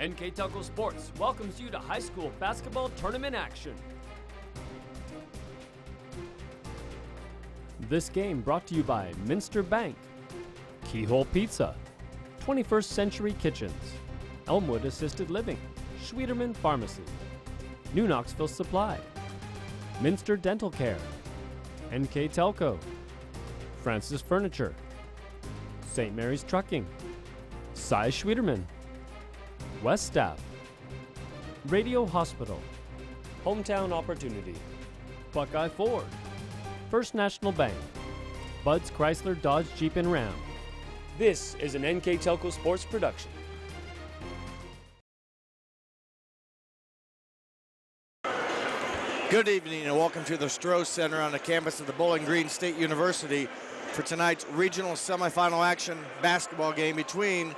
NKTelco Sports welcomes you to high school basketball tournament action. This game brought to you by Minster Bank, Keyhole Pizza, 21st Century Kitchens, Elmwood Assisted Living, Schwieterman Pharmacy, New Knoxville Supply, Minster Dental Care, NKTelco, Francis Furniture, St. Mary's Trucking, Cy Schwieterman, West Staff, Radio Hospital, Hometown Opportunity, Buckeye Ford, First National Bank, Bud's Chrysler Dodge Jeep and Ram. This is an NKTelco Sports production. Good evening and welcome to the Stroh Center on the campus of the Bowling Green State University for tonight's regional semifinal action basketball game between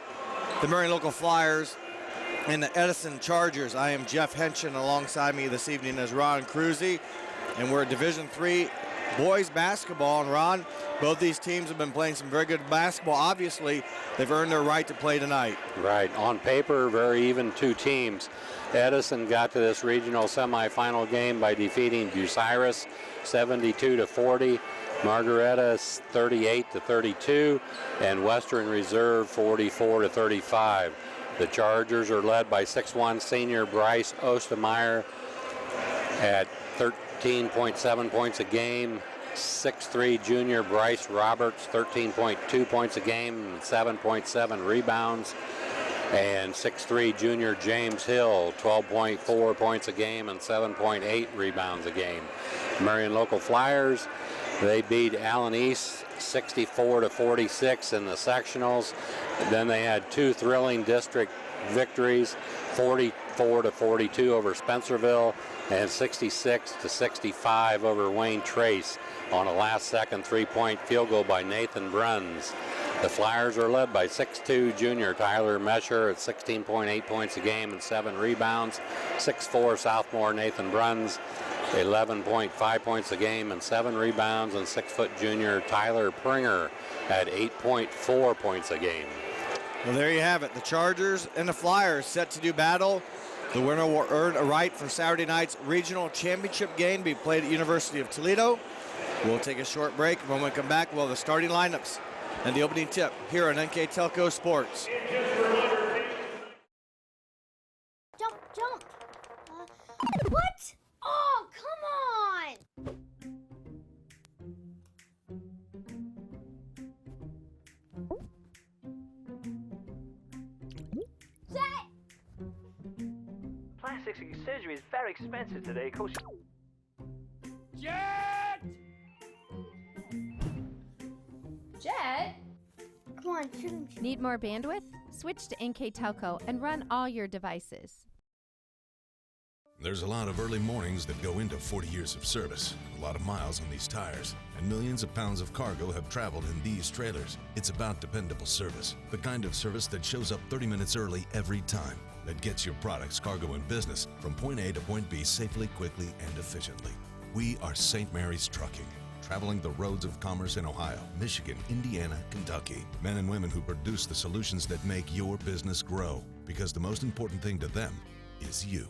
the Marion Local Flyers and the Edison Chargers. I am Jeff Henshin. Alongside me this evening is Ron Cruzy, and we're at Division III boys basketball. And Ron, both these teams have been playing some very good basketball. Obviously, they've earned their right to play tonight. Right. On paper, very even two teams. Edison got to this regional semifinal game by defeating Bucyrus 72-40, Margaretta 38-32, and Western Reserve 44-35. The Chargers are led by 6'1" senior Bryce Ostermeyer at 13.7 points a game. 6'3" junior Bryce Roberts, 13.2 points a game and 7.7 rebounds. And 6'3" junior James Hill, 12.4 points a game and 7.8 rebounds a game. Marion Local Flyers, they beat Allen East 64-46 in the sectionals. Then they had two thrilling district victories, 44-42 over Spencerville and 66-65 over Wayne Trace on a last-second three-point field goal by Nathan Bruns. The Flyers are led by 6'2" junior Tyler Mesher at 16.8 points a game and 7 rebounds. 6'4" sophomore Nathan Bruns, 11.5 points a game and 7 rebounds. And 6' junior Tyler Pringer at 8.4 points a game. Well, there you have it. The Chargers and the Flyers set to do battle. The winner will earn a right for Saturday night's regional championship game to be played at University of Toledo. We'll take a short break. When we come back, we'll have the starting lineups and the opening tip here on NKTelco Sports. Jump. What? Oh, come on! Plastic surgery is very expensive today. Jet! Jet? Come on, shoot him. Need more bandwidth? Switch to NKTelco and run all your devices. There's a lot of early mornings that go into 40 years of service, a lot of miles on these tires, and millions of pounds of cargo have traveled in these trailers. It's about dependable service, the kind of service that shows up 30 minutes early every time, that gets your products, cargo, and business from point A to point B safely, quickly, and efficiently. We are St. Mary's Trucking, traveling the roads of commerce in Ohio, Michigan, Indiana, Kentucky. Men and women who produce the solutions that make your business grow, because the most important thing to them is you.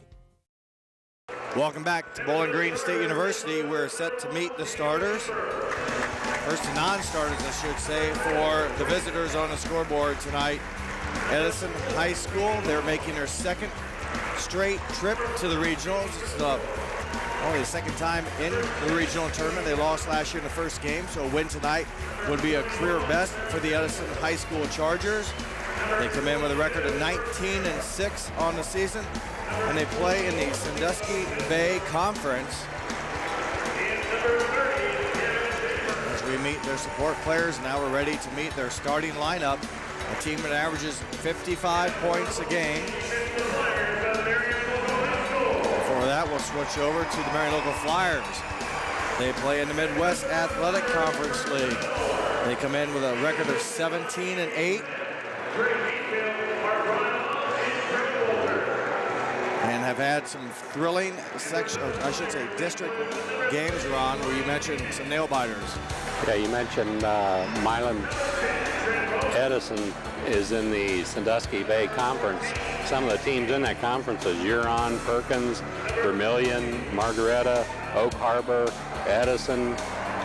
Welcome back to Bowling Green State University. We're set to meet the starters. First non-starters, I should say, for the visitors on the scoreboard tonight. Edison High School, they're making their second straight trip to the regionals. It's only the second time in the regional tournament. They lost last year in the first game, so a win tonight would be a career best for the Edison High School Chargers. They come in with a record of 19-6 on the season, and they play in the Sandusky Bay Conference. As we meet their support players, now we're ready to meet their starting lineup, a team that averages 55 points a game. Before that, we'll switch over to the Marion Local Flyers. They play in the Midwest Athletic Conference League. They come in with a record of 17-8. And have had some thrilling district games, Ron, where you mentioned some nail biters. Yeah, you mentioned Milan Edison is in the Sandusky Bay Conference. some of the teams in that conference is Huron, Perkins, Vermilion, Margaretta, Oak Harbor, Edison,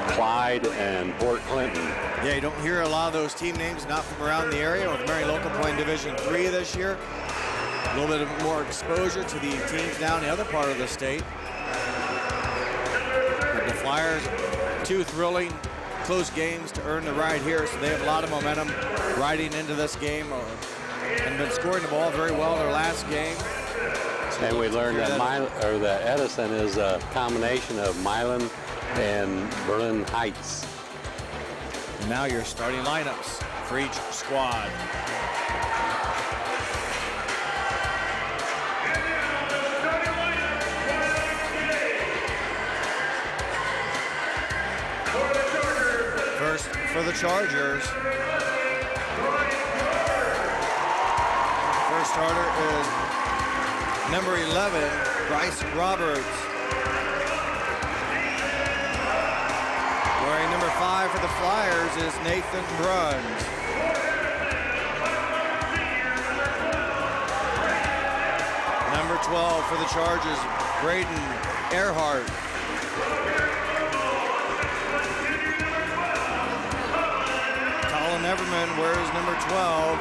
Clyde, and Port Clinton. Yeah, you don't hear a lot of those team names not from around the area, with Marion Local playing Division III this year. A little bit of more exposure to the teams down the other part of the state. But the Flyers, 2 thrilling, close games to earn the ride here, so they have a lot of momentum riding into this game and been scoring the ball very well in their last game. And we learned that Edison is a combination of Milan and Berlin Heights. And now your starting lineups for each squad. First for the Chargers. First starter is number 11, Bryce Roberts. Wearing number 5 for the Flyers is Nathan Bruns. Number 12 for the Chargers, Braden Earhart. Colin Everman wears number 12.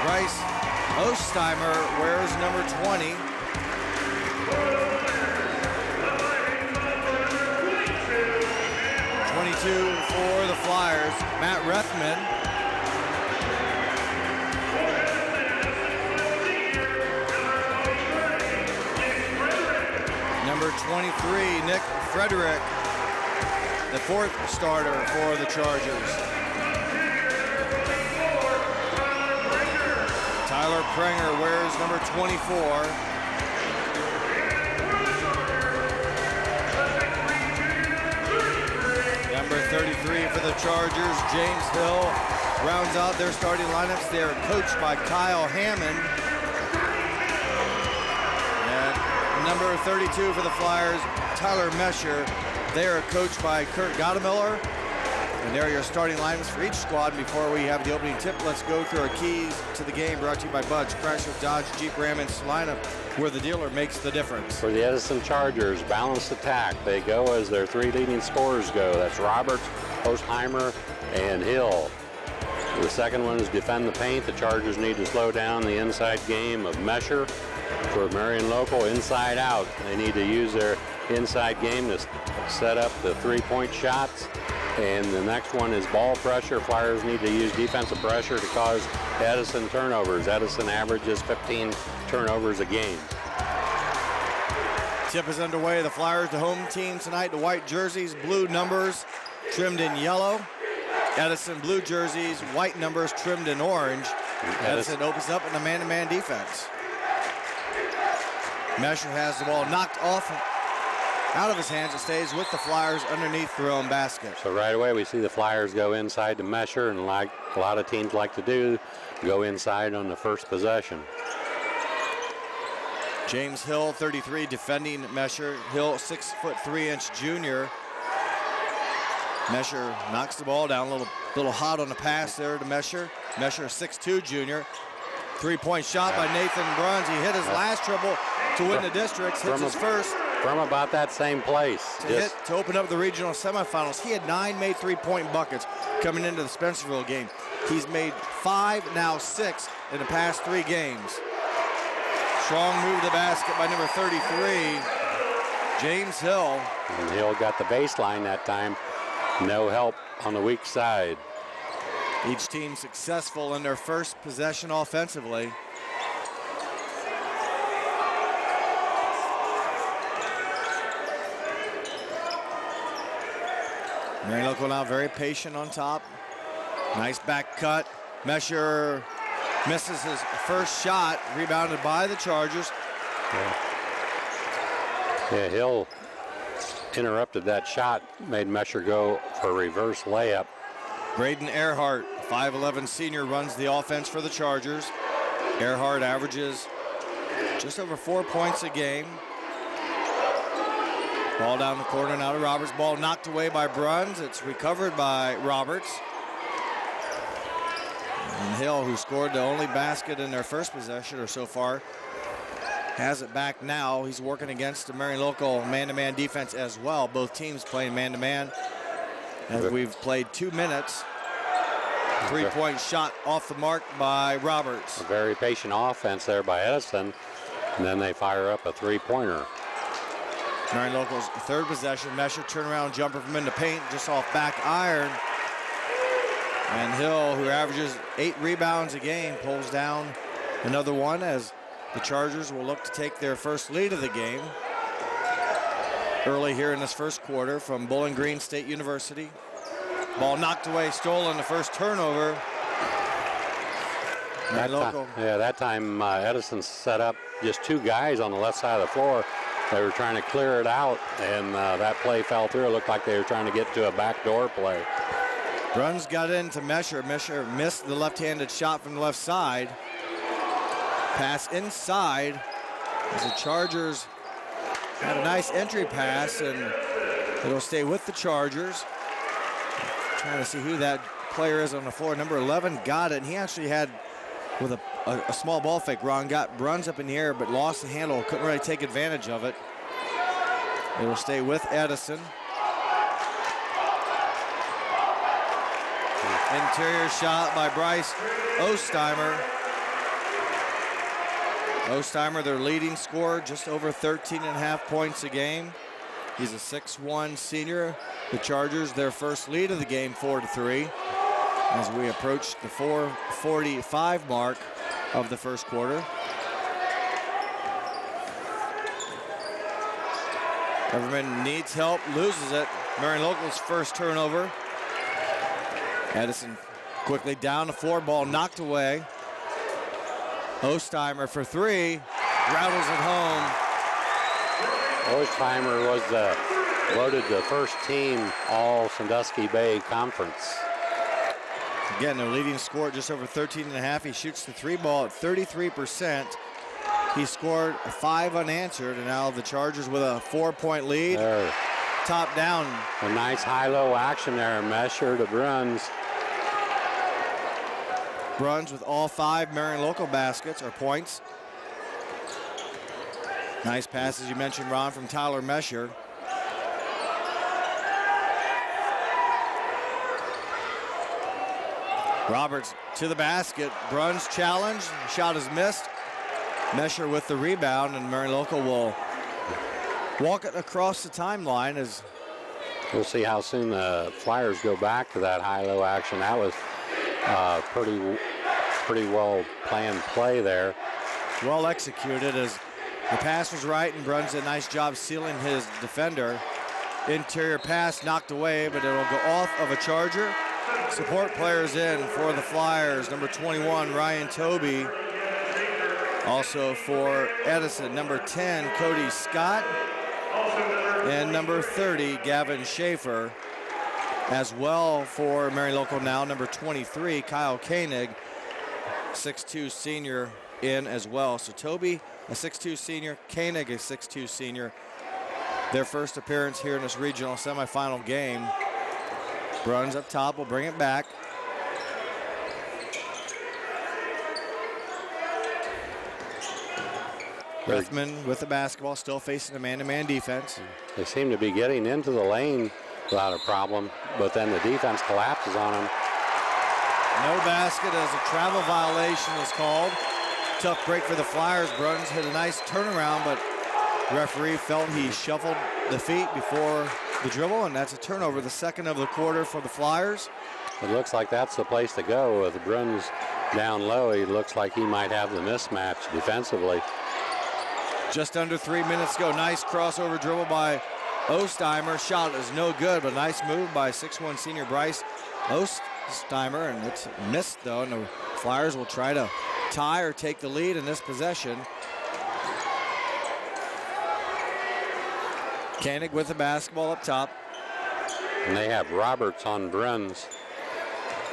Bryce Osteimer wears number 20. For the Flyers, Matt Rethman. Number 23, Nick Frederick, the 4th starter for the Chargers. Tyler Prenger wears number 24. Number 33 for the Chargers, James Hill, rounds out their starting lineups. They are coached by Kyle Hammond. And number 32 for the Flyers, Tyler Mesher. They are coached by Kurt Gottemiller. And there are your starting lineups for each squad. Before we have the opening tip, let's go through our keys to the game, brought to you by Budge, Chrysler, Dodge, Jeep, Ram, and Salina, where the dealer makes the difference. For the Edison Chargers, balanced attack. They go as their 3 leading scorers go. That's Roberts, Ostheimer, and Hill. The second one is defend the paint. The Chargers need to slow down the inside game of Mesher. For Marion Local, inside out. They need to use their inside game to set up the 3-point shots. And the next one is ball pressure. Flyers need to use defensive pressure to cause Edison turnovers. Edison averages 15 turnovers a game. Tip is underway. The Flyers, the home team tonight. The white jerseys, blue numbers trimmed in yellow. Edison, blue jerseys, white numbers trimmed in orange. Edison opens up in the man-to-man defense. Mesher has the ball knocked off out of his hands. It stays with the Flyers underneath their own basket. So right away we see the Flyers go inside to Mesher, and like a lot of teams like to do, go inside on the first possession. James Hill, 33, defending Mesher. Hill, 6'3" junior. Mesher knocks the ball down, a little hot on the pass there to Mesher. Mesher, 6'2" junior. 3-point shot by Nathan Bruns. He hit his last triple to win the districts. Hits his first. From about that same place. To open up the regional semifinals. He had 9 made 3-point buckets coming into the Spencerville game. He's made 5, now 6 in the past 3 games. Strong move to the basket by number 33, James Hill. And Hill got the baseline that time. No help on the weak side. Each team successful in their first possession offensively. Marion Local now very patient on top. Nice back cut. Mesher misses his first shot, rebounded by the Chargers. Yeah, Hill interrupted that shot, made Mesher go for a reverse layup. Braden Earhart, 5'11" senior, runs the offense for the Chargers. Earhart averages just over 4 points a game. Ball down the corner now to Roberts. Ball knocked away by Bruns. It's recovered by Roberts. And Hill, who scored the only basket in their first possession or so far, has it back now. He's working against the Marion local man-to-man defense as well. Both teams playing man-to-man as we've played 2 minutes. 3-point shot off the mark by Roberts. A very patient offense there by Edison. And then they fire up a three-pointer. Marion local's third possession. Mesher turnaround jumper from in the paint, just off back iron. And Hill, who averages 8 rebounds a game, pulls down another one as the Chargers will look to take their first lead of the game early here in this first quarter from Bowling Green State University. Ball knocked away, stolen, the first turnover. That time Edison set up just 2 guys on the left side of the floor. They were trying to clear it out, and that play fell through. It looked like they were trying to get to a backdoor play. Bruns got into Mesher. Mesher missed the left-handed shot from the left side. Pass inside as the Chargers had a nice entry pass, and it'll stay with the Chargers. Trying to see who that player is on the floor. Number 11 got it, and he actually had, with a small ball fake, Ron got Bruns up in the air but lost the handle, couldn't really take advantage of it. It'll stay with Edison. Interior shot by Bryce Osteimer. Osteimer, their leading scorer, just over 13.5 points a game. He's a 6'1" senior. The Chargers, their first lead of the game, 4-3. As we approach the 4:45 mark of the first quarter. Everman needs help, loses it. Marion local's first turnover. Edison quickly down the floor, ball knocked away. Osteimer for 3, rattles it home. Osteimer was voted the first team all Sandusky Bay Conference. Again, their leading scorer, just over 13.5. He shoots the 3 ball at 33%. He scored 5 unanswered, and now the Chargers with a 4-point lead. There. Top down. A nice high-low action there. Mesher to Bruns. Bruns with all 5 Marion local baskets or points. Nice pass, as you mentioned, Ron, from Tyler Mesher. Roberts to the basket. Bruns challenge. Shot is missed. Mesher with the rebound, and Marion local will walk it across the timeline. As we'll see how soon the Flyers go back to that high-low action. That was pretty well planned play there. Well executed, as the pass was right, and Bruns did a nice job sealing his defender. Interior pass knocked away, but it'll go off of a Charger. Support players in for the Flyers. Number 21, Ryan Toby. Also for Edison, number 10, Cody Scott. And number 30, Gavin Schaefer. As well for Marion local now, number 23, Kyle Koenig, 6'2" senior in as well. So Toby, a 6'2" senior, Koenig, a 6'2" senior. Their first appearance here in this regional semifinal game. Bruns up top will bring it back. Bethman with the basketball, still facing a man-to-man defense. They seem to be getting into the lane without a problem, but then the defense collapses on them. No basket as a travel violation is called. Tough break for the Flyers. Bruns hit a nice turnaround, but the referee felt he shuffled the feet before the dribble, and that's a turnover, the second of the quarter for the Flyers. It looks like that's the place to go with the Bruns down low. He looks like he might have the mismatch defensively. Just under 3 minutes to go. Nice crossover dribble by Osteimer. Shot is no good, but nice move by 6'1" senior Bryce Osteimer, and it's missed though, and the Flyers will try to tie or take the lead in this possession. Koenig with the basketball up top. And they have Roberts on Bruns.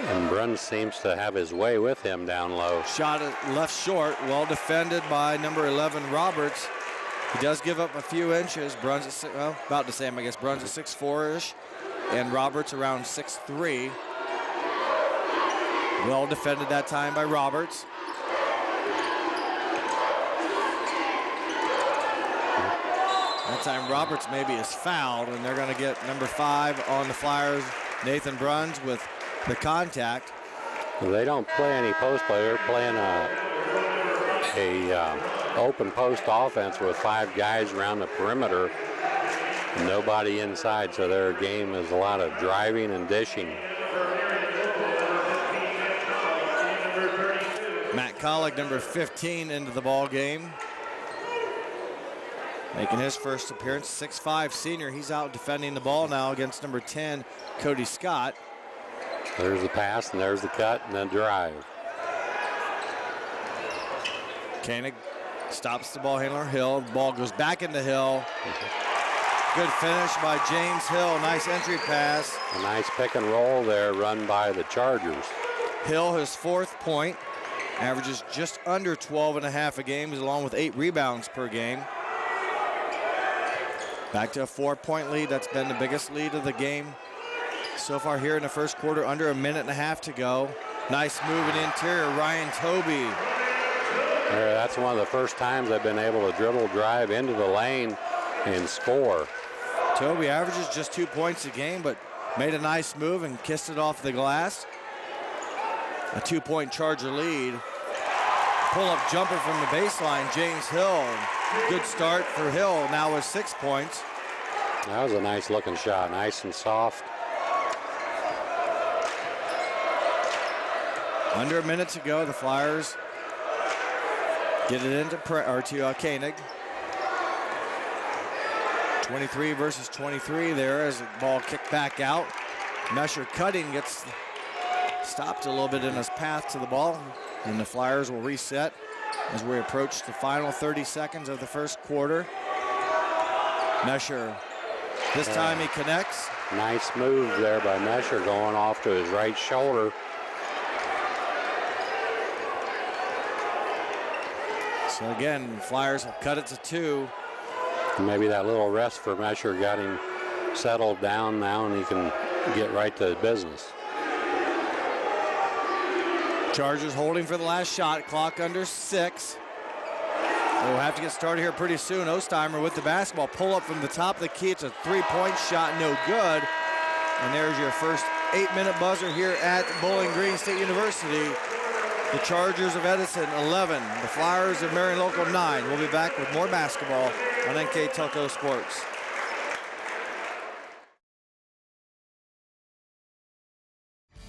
And Bruns seems to have his way with him down low. Shot left short, well defended by number 11 Roberts. He does give up a few inches. Bruns at well, about the same, I guess. Bruns at 6'4"-ish, and Roberts around 6'3". Well defended that time by Roberts. That time Roberts maybe is fouled, and they're going to get number 5 on the Flyers, Nathan Bruns, with the contact. They don't play any post play. They're playing a open post offense with 5 guys around the perimeter, nobody inside, so their game is a lot of driving and dishing. Matt Collick, number 15, into the ball game, making his first appearance. 6'5" senior. He's out defending the ball now against number 10, Cody Scott. There's the pass, and there's the cut, and then drive. Koenig stops the ball handler, Hill. The ball goes back into Hill. Good finish by James Hill. Nice entry pass. A nice pick and roll there run by the Chargers. Hill, his 4th point, averages just under 12.5 a game. He's along with 8 rebounds per game. Back to a 4-point lead. That's been the biggest lead of the game so far here in the first quarter. Under a minute and a half to go. Nice move in the interior. Ryan Toby. That's one of the first times I've been able to dribble drive into the lane and score. Toby averages just 2 points a game, but made a nice move and kissed it off the glass. A 2-point Charger lead. Pull-up jumper from the baseline, James Hill. Good start for Hill, now with 6 points. That was a nice looking shot, nice and soft. Under a minute to go, the Flyers get it into Koenig. 23 versus 23 there as the ball kicked back out. Mesher cutting gets stopped a little bit in his path to the ball, and the Flyers will reset as we approach the final 30 seconds of the first quarter. Mesher, this time he connects. Nice move there by Mesher, going off to his right shoulder. So again, Flyers have cut it to 2. Maybe that little rest for Mesher got him settled down now, and he can get right to business. Chargers holding for the last shot. Clock under 6. We'll have to get started here pretty soon. Ostheimer with the basketball. Pull up from the top of the key. It's a 3-point shot, no good. And there's your first 8-minute buzzer here at Bowling Green State University. The Chargers of Edison 11, the Flyers of Marion Local 9. We'll be back with more basketball on NKTelco Sports.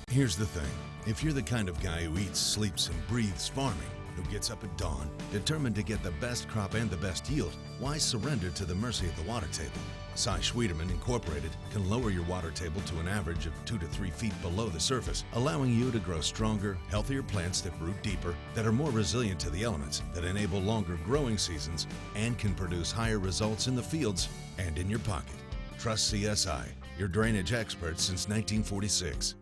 Here's the thing. If you're the kind of guy who eats, sleeps, and breathes farming, who gets up at dawn, determined to get the best crop and the best yield, why surrender to the mercy of the water table? Cy Schwiederman Incorporated can lower your water table to an average of 2 to 3 feet below the surface, allowing you to grow stronger, healthier plants that root deeper, that are more resilient to the elements, that enable longer growing seasons, and can produce higher results in the fields and in your pocket. Trust CSI, your drainage experts since 1946.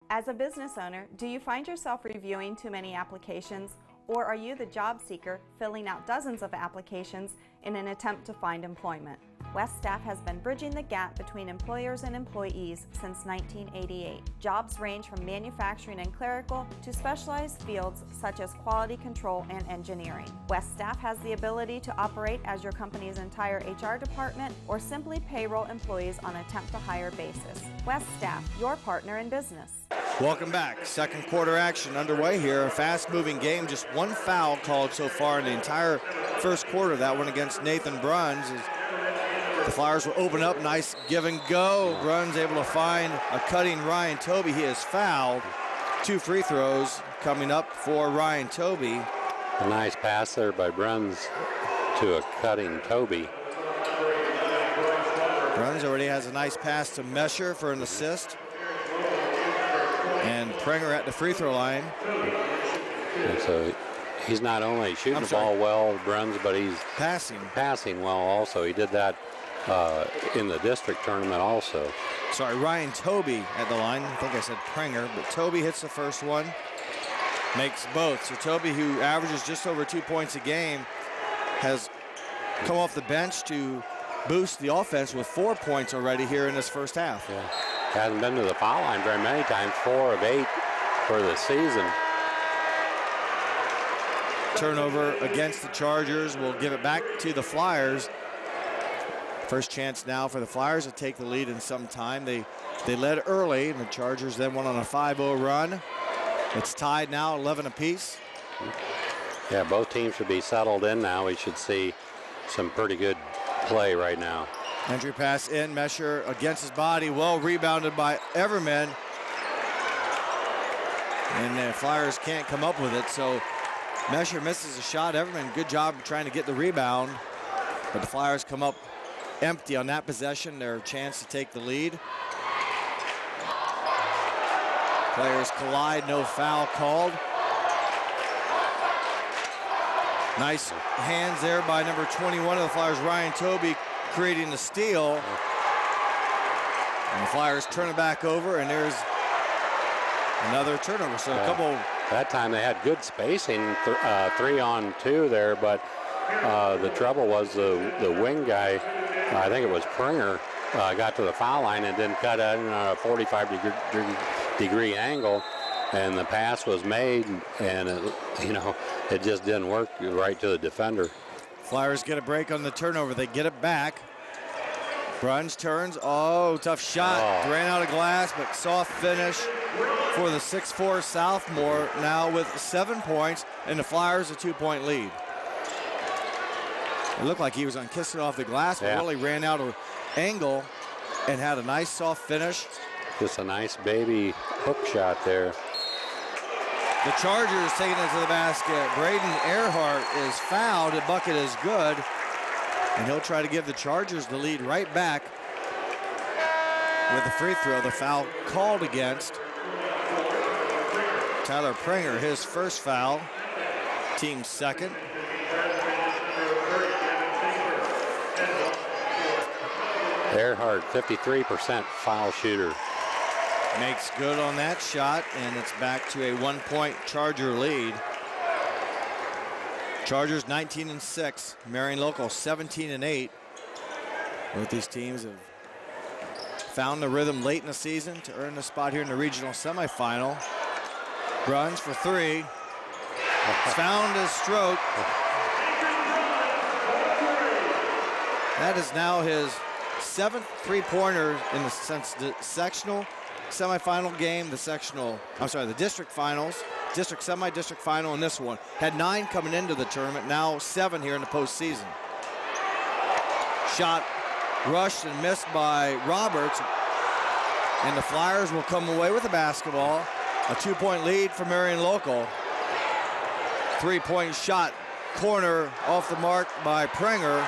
As a business owner, do you find yourself reviewing too many applications, or are you the job seeker filling out dozens of applications in an attempt to find employment? West Staff has been bridging the gap between employers and employees since 1988. Jobs range from manufacturing and clerical to specialized fields such as quality control and engineering. West Staff has the ability to operate as your company's entire HR department or simply payroll employees on a temp-to-hire basis. West Staff, your partner in business. Welcome back. Second quarter action underway here. A fast-moving game. Just one foul called so far in the entire first quarter. That one against Nathan Bruns. The Flyers will open up. Nice give and go. Bruns able to find a cutting Ryan Toby. He is fouled. 2 free throws coming up for Ryan Toby. A nice pass there by Bruns to a cutting Toby. Bruns already has a nice pass to Mesher for an assist. And Prenger at the free throw line. And so he's not only shooting the ball well, Bruns, but he's passing well also. He did that in the district tournament also. Sorry, Ryan Toby at the line. I think I said Prenger, but Toby hits the first one, makes both. So Toby, who averages just over 2 points a game, has come off the bench to boost the offense with 4 points already here in this first half. Yeah. Hasn't been to the foul line very many times, 4 of 8 for the season. Turnover against the Chargers will give it back to the Flyers. First chance now for the Flyers to take the lead in some time. They led early, and the Chargers then went on a 5-0 run. It's tied now, 11 apiece. Yeah, both teams should be settled in now. We should see some pretty good play right now. Entry pass in, Mesher against his body, well rebounded by Everman. And the Flyers can't come up with it, so Mesher misses a shot. Everman, good job trying to get the rebound, but the Flyers come up empty on that possession. Their chance to take the lead. Players collide, no foul called. Nice hands there by number 21 of the Flyers, Ryan Toby, creating the steal. And the Flyers turn it back over, and there's another turnover. So a couple. That time they had good spacing, 3-on-2 there, but the trouble was the wing guy, I think it was Pringer, got to the foul line and then cut in a 45-degree angle, and the pass was made, and it just didn't work right to the defender. Flyers get a break on the turnover. They get it back. Bruns turns. Oh, tough shot. Ran out of glass, but soft finish for the 6'4 sophomore, now with 7 points, and the Flyers a 2-point lead. It looked like he was on kissing off the glass, but really ran out of angle and had a nice soft finish. Just a nice baby hook shot there. The Chargers taking it to the basket. Braden Earhart is fouled. The bucket is good. And he'll try to give the Chargers the lead right back with the free throw. The foul called against Tyler Pringer, his first foul, team's second. Earhart, 53% foul shooter. Makes good on that shot, and it's back to a 1-point Charger lead. Chargers 19-6, Marion Local 17-8. Both these teams have found the rhythm late in the season to earn the spot here in the regional semifinal. Bruns for 3. He's found his stroke. That is now his 7th three-pointer in the sectional semifinal game, the district finals, district semi-district final, and this one. Had 9 coming into the tournament, now 7 here in the postseason. Shot rushed and missed by Roberts, and the Flyers will come away with the basketball. A 2-point lead for Marion Local. 3-point shot, corner off the mark by Pringer.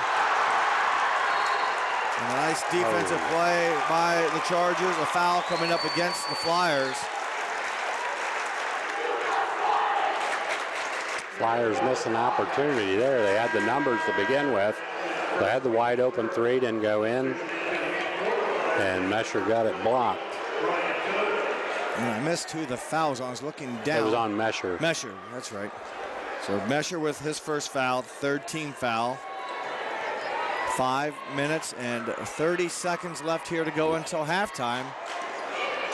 And a nice defensive play by the Chargers. A foul coming up against the Flyers. Flyers missed an opportunity there. They had the numbers to begin with. They had the wide open 3, didn't go in. And Mesher got it blocked. And I missed who the foul was on. I was looking down. It was on Mesher. Mesher, that's right. So Mesher with his first foul, 3rd team foul. 5 minutes and 30 seconds left here to go until halftime.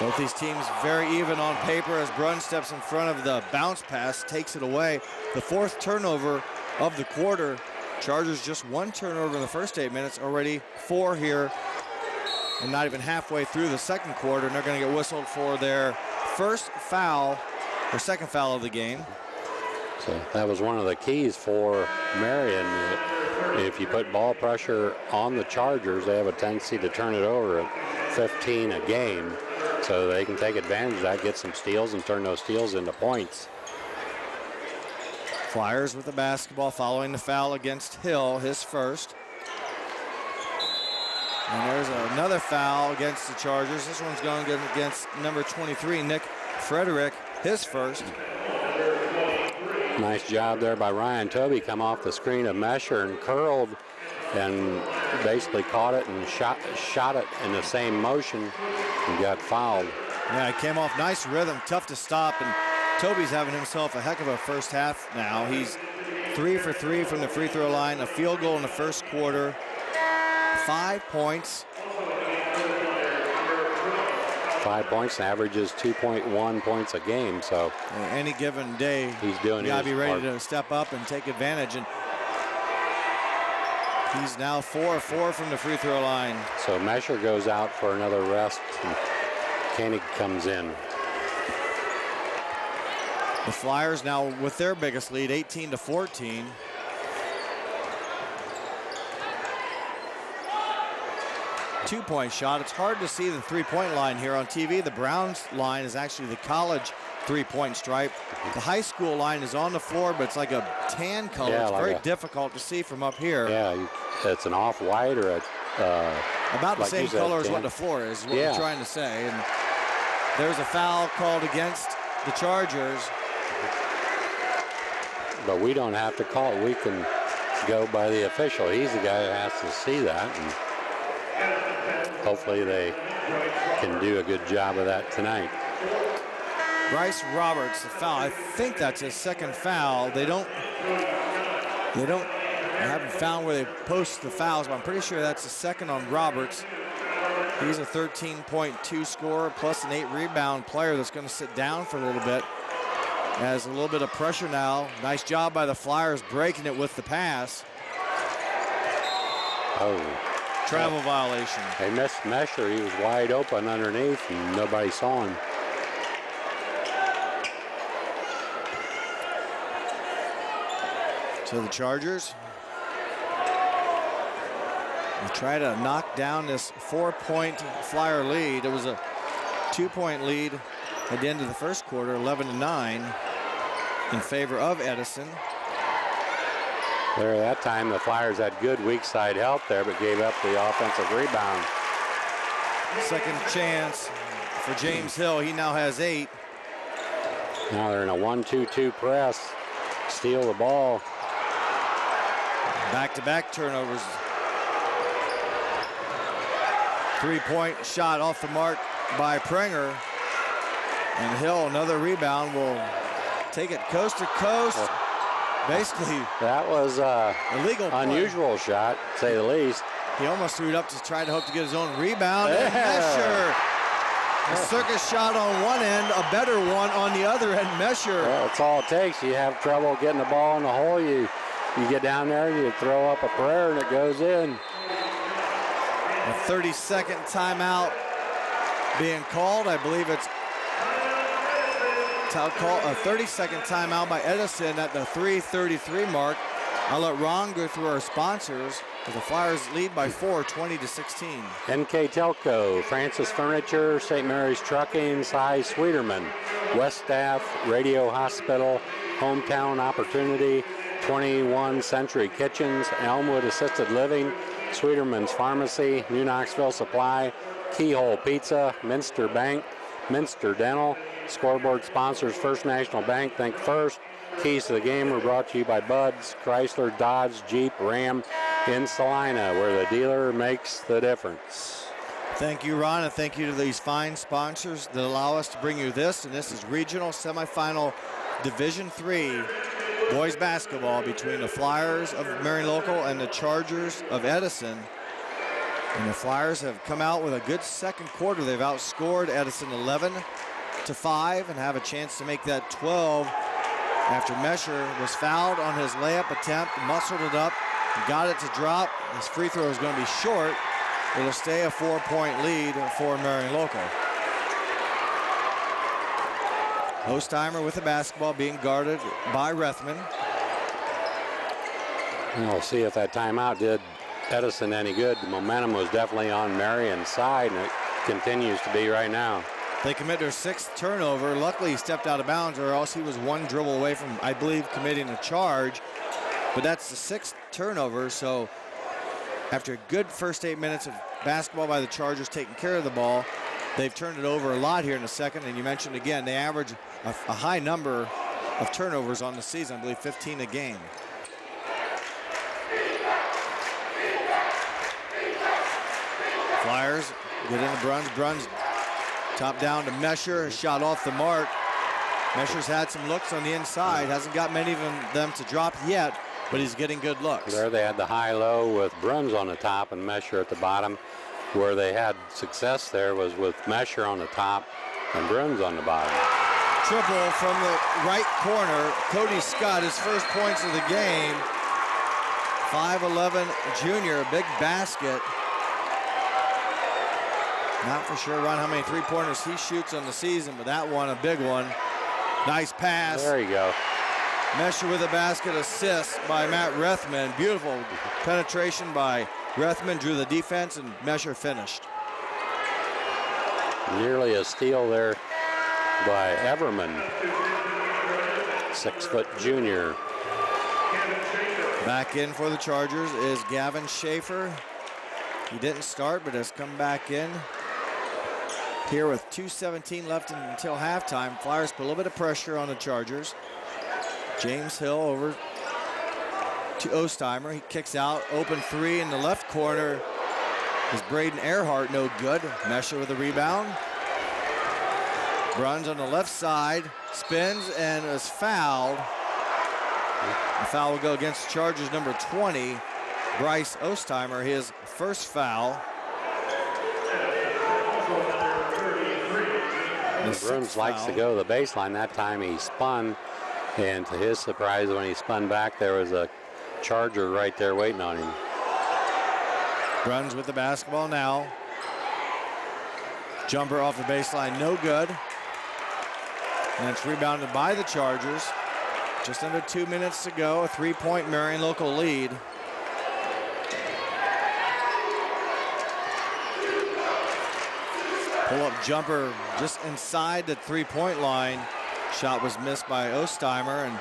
Both these teams very even on paper as Brunn steps in front of the bounce pass, takes it away. The 4th turnover of the quarter. Chargers just 1 turnover in the first 8 minutes, already 4 here and not even halfway through the second quarter, and they're going to get whistled for their first foul, or second foul of the game. So that was one of the keys for Marion. If you put ball pressure on the Chargers, they have a tendency to turn it over at 15 a game. So they can take advantage of that, get some steals, and turn those steals into points. Flyers with the basketball following the foul against Hill, his first. And there's another foul against the Chargers. This one's going against number 23, Nick Frederick, his first. Nice job there by Ryan Toby. Come off the screen of Mesher and curled and basically caught it and shot it in the same motion and got fouled. Yeah, it came off nice rhythm, tough to stop, and Toby's having himself a heck of a first half now. He's 3 for 3 from the free throw line, a field goal in the first quarter, 5 points. 5 points, averages 2.1 points a game. So any given day, he's doing. You gotta be ready to step up and take advantage. And he's now 4 of 4 from the free throw line. So Mesher goes out for another rest. And Koenig comes in. The Flyers now with their biggest lead, 18-14. Two-point shot. It's hard to see the three-point line here on TV. The Browns line is actually the college three-point stripe. The high school line is on the floor, but it's like a tan color. Yeah, it's like very difficult to see from up here. Yeah, it's an off-white or a... about the like same you said, color as tan. what the floor is what we're trying to say. And there's a foul called against the Chargers. But we don't have to call it. We can go by the official. He's the guy who has to see that. And hopefully they can do a good job of that tonight. Bryce Roberts, the foul. I think that's his second foul. They haven't found where they post the fouls, but I'm pretty sure that's the second on Roberts. He's a 13.2 scorer plus an 8 rebound player that's going to sit down for a little bit. Has a little bit of pressure now. Nice job by the Flyers breaking it with the pass. Oh. Travel violation. They missed Mesher. He was wide open underneath and nobody saw him. So the Chargers will try to knock down this 4-point Flyer lead. It was a 2-point lead at the end of the first quarter, 11-9 in favor of Edison. There, that time the Flyers had good weak side help there, but gave up the offensive rebound. Second chance for James Hill. He now has 8. Now they're in a 1-2-2 press. Steal the ball. Back-to-back turnovers. 3-point shot off the mark by Prenger. And Hill, another rebound, will take it coast to coast. Basically, that was illegal play. Unusual shot, to say the least. He almost threw it up to try to hope to get his own rebound. And Mesher, a circus shot on one end, a better one on the other end. Mesher. Well, that's all it takes. You have trouble getting the ball in the hole. You get down there, you throw up a prayer, and it goes in. A 30-second timeout being called. I believe it's a 30-second timeout by Edison at the 3:33 mark. I'll let Ron go through our sponsors as the Flyers lead by 4, 20-16. NKTelco, Francis Furniture, St. Mary's Trucking, Cy Sweeterman, West Staff, Radio Hospital, Hometown Opportunity, 21 Century Kitchens, Elmwood Assisted Living, Sweeterman's Pharmacy, New Knoxville Supply, Keyhole Pizza, Minster Bank, Minster Dental. Scoreboard sponsors First National Bank, Think First. Keys to the game were brought to you by Bud's, Chrysler, Dodge, Jeep, Ram in Salina, where the dealer makes the difference. Thank you, Ron, and thank you to these fine sponsors that allow us to bring you this. And this is regional semifinal Division III boys basketball between the Flyers of Marion Local and the Chargers of Edison. And the Flyers have come out with a good second quarter. They've outscored Edison 11-5 and have a chance to make that 12 after Mesher was fouled on his layup attempt, muscled it up, got it to drop. His free throw is going to be short. It'll stay a 4-point lead for Marion Local. Hostheimer with the basketball being guarded by Rethman. We'll see if that timeout did Edison any good. The momentum was definitely on Marion's side, and it continues to be right now. They commit their 6th turnover. Luckily, he stepped out of bounds, or else he was one dribble away from, I believe, committing a charge. But that's the 6th turnover, so after a good first 8 minutes of basketball by the Chargers taking care of the ball, they've turned it over a lot here in the second. And you mentioned again, they average a high number of turnovers on the season, I believe 15 a game. Flyers get into Bruns. Bruns top down to Mesher, shot off the mark. Mesher's had some looks on the inside. Hasn't got many of them to drop yet, but he's getting good looks. There they had the high-low with Bruns on the top and Mesher at the bottom. Where they had success there was with Mesher on the top and Bruns on the bottom. Triple from the right corner. Cody Scott, his first points of the game. 5'11" junior, big basket. Not for sure around how many three-pointers he shoots on the season, but that one, a big one. Nice pass. There you go. Mesher with a basket, assist by Matt Rethman. Beautiful penetration by Rethman, drew the defense, and Mesher finished. Nearly a steal there by Everman. 6-foot junior. Back in for the Chargers is Gavin Schaefer. He didn't start, but has come back in. Here with 2:17 left until halftime. Flyers put a little bit of pressure on the Chargers. James Hill over to Ostheimer. He kicks out, open three in the left corner. Is Braden Earhart no good? Mesher with a rebound. Bruns on the left side, spins and is fouled. The foul will go against Chargers number 20, Bryce Ostheimer, his first foul. Bruns likes to go to the baseline. That time he spun, and to his surprise, when he spun back, there was a Charger right there waiting on him. Bruns with the basketball now. Jumper off the baseline, no good. And it's rebounded by the Chargers. Just under 2 minutes to go, a 3-point Marion local lead. Pull-up jumper just inside the three-point line. Shot was missed by Ostheimer, and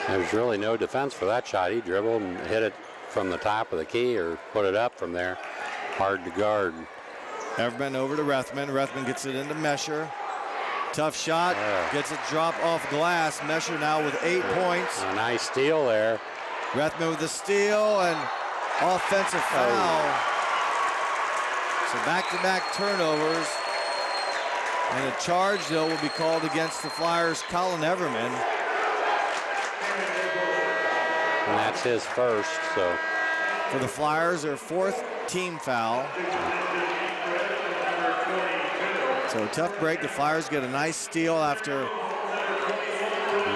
there was really no defense for that shot. He dribbled and hit it from the top of the key or put it up from there. Hard to guard. Everman over to Rethman. Rethman gets it into Mesher. Tough shot, gets it drop off glass. Mesher now with 8 points. A nice steal there. Rethman with the steal and offensive foul. So back-to-back turnovers. And a charge, though, will be called against the Flyers' Colin Everman. And that's his first, so. For the Flyers, their fourth team foul. So tough break. The Flyers get a nice steal after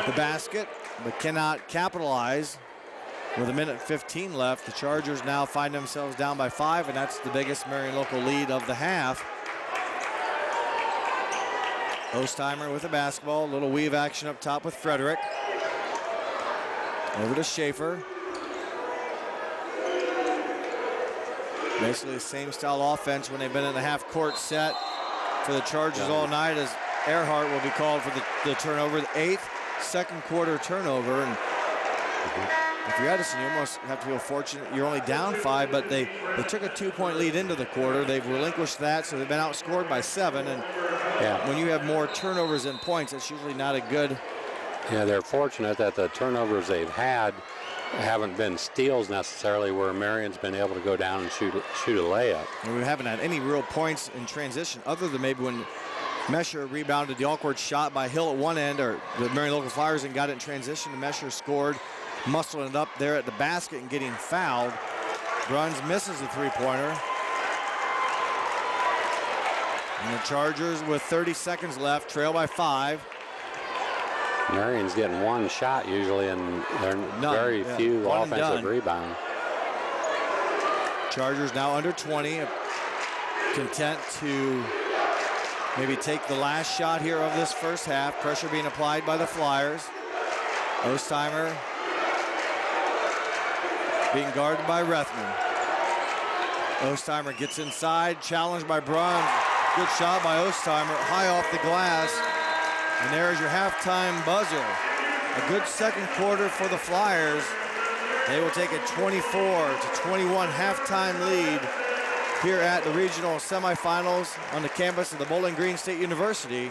the basket, but cannot capitalize. With 1:15 left, the Chargers now find themselves down by 5, and that's the biggest Marion local lead of the half. Ostheimer with the basketball. A little weave action up top with Frederick. Over to Schaefer. Basically the same style offense when they've been in the half-court set for the Chargers all night, as Earhart will be called for the turnover, the 8th second quarter turnover. And if you're Edison, you almost have to feel fortunate. You're only down 5, but they took a 2-point lead into the quarter. They've relinquished that, so they've been outscored by 7. And when you have more turnovers than points, it's usually not a good. Yeah, they're fortunate that the turnovers they've had haven't been steals necessarily, where Marion's been able to go down and shoot a layup. And we haven't had any real points in transition, other than maybe when Mesher rebounded the awkward shot by Hill at one end, or the Marion local Flyers, and got it in transition. And Mesher scored, muscling it up there at the basket and getting fouled. Bruns misses the three-pointer. And the Chargers, with 30 seconds left, trail by 5. Marion's getting one shot usually, and there are very few offensive rebounds. Chargers now under 20, content to maybe take the last shot here of this first half. Pressure being applied by the Flyers. Ostheimer being guarded by Rethman. Ostheimer gets inside, challenged by Bruns. Good shot by Ostheimer, high off the glass. And there's your halftime buzzer. A good second quarter for the Flyers. They will take a 24-21 halftime lead here at the regional semifinals on the campus of the Bowling Green State University.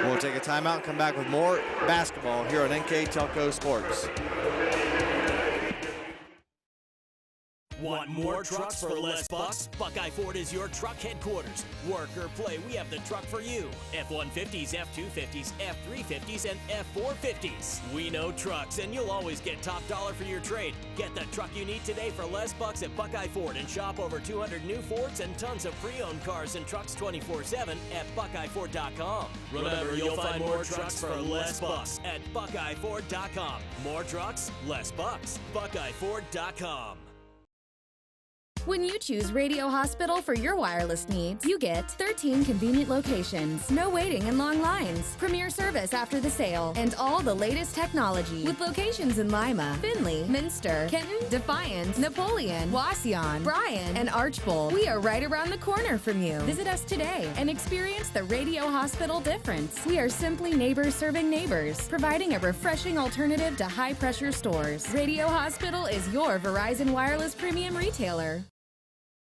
We'll take a timeout and come back with more basketball here on NKTelco Sports. Want more trucks for less bucks? Buckeye Ford is your truck headquarters. Work or play, we have the truck for you. F-150s, F-250s, F-350s, and F-450s. We know trucks, and you'll always get top dollar for your trade. Get the truck you need today for less bucks at Buckeye Ford and shop over 200 new Fords and tons of pre-owned cars and trucks 24/7 at BuckeyeFord.com. Remember, you'll find more trucks for less bucks at BuckeyeFord.com. More trucks, less bucks. BuckeyeFord.com. When you choose Radio Hospital for your wireless needs, you get 13 convenient locations, no waiting and long lines, premier service after the sale, and all the latest technology. With locations in Lima, Findlay, Minster, Kenton, Defiance, Napoleon, Wauseon, Bryan, and Archbold, we are right around the corner from you. Visit us today and experience the Radio Hospital difference. We are simply neighbors serving neighbors, providing a refreshing alternative to high-pressure stores. Radio Hospital is your Verizon Wireless premium retailer.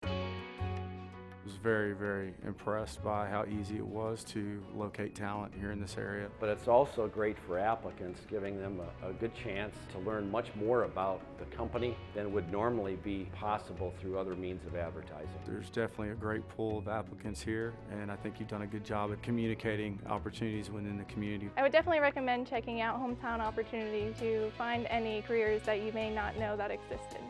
I was very, very impressed by how easy it was to locate talent here in this area. But it's also great for applicants, giving them a good chance to learn much more about the company than would normally be possible through other means of advertising. There's definitely a great pool of applicants here, and I think you've done a good job at communicating opportunities within the community. I would definitely recommend checking out Hometown Opportunity to find any careers that you may not know that existed.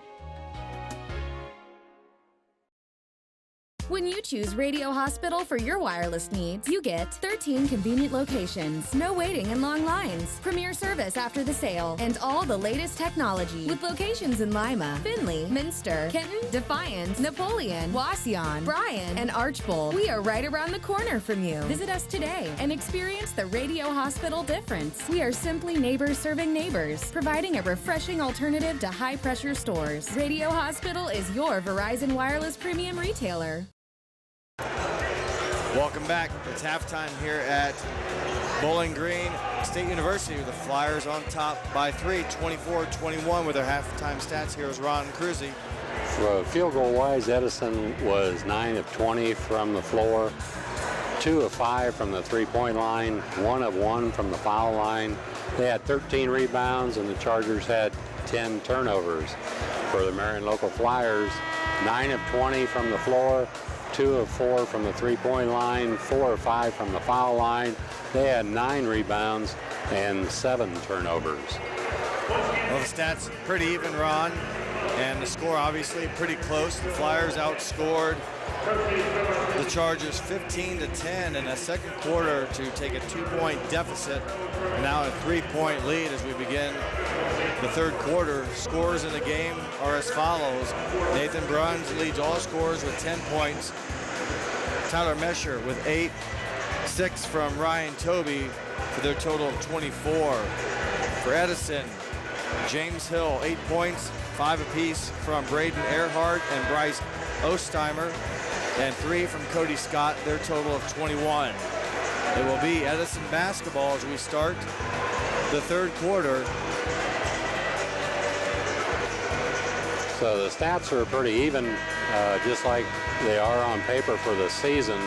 When you choose Radio Hospital for your wireless needs, you get 13 convenient locations, no waiting and long lines, premier service after the sale, and all the latest technology. With locations in Lima, Findlay, Minster, Kenton, Defiance, Napoleon, Wauseon, Bryan, and Archbold, we are right around the corner from you. Visit us today and experience the Radio Hospital difference. We are simply neighbors serving neighbors, providing a refreshing alternative to high-pressure stores. Radio Hospital is your Verizon Wireless premium retailer. Welcome back. It's halftime here at Bowling Green State University with the Flyers on top by 3, 24-21 with their halftime stats. Here's Ron Cruzy. Field goal wise, Edison was 9 of 20 from the floor, 2 of 5 from the three-point line, 1 of 1 from the foul line. They had 13 rebounds, and the Chargers had 10 turnovers. For the Marion local Flyers, 9 of 20 from the floor, 2 of 4 from the three-point line, 4 of 5 from the foul line. They had 9 rebounds and 7 turnovers. Well, the stats pretty even, Ron, and the score obviously pretty close. The Flyers outscored the Chargers 15-10 in the second quarter to take a 2-point deficit, and now a 3-point lead as we begin the third quarter. Scores in the game are as follows. Nathan Bruns leads all scorers with 10 points. Tyler Mesher with 8, 6 from Ryan Toby for their total of 24. For Edison, James Hill, 8 points, 5 apiece from Braden Earhart and Bryce Osteimer, and 3 from Cody Scott, their total of 21. It will be Edison basketball as we start the third quarter. So the stats are pretty even, just like they are on paper for the season.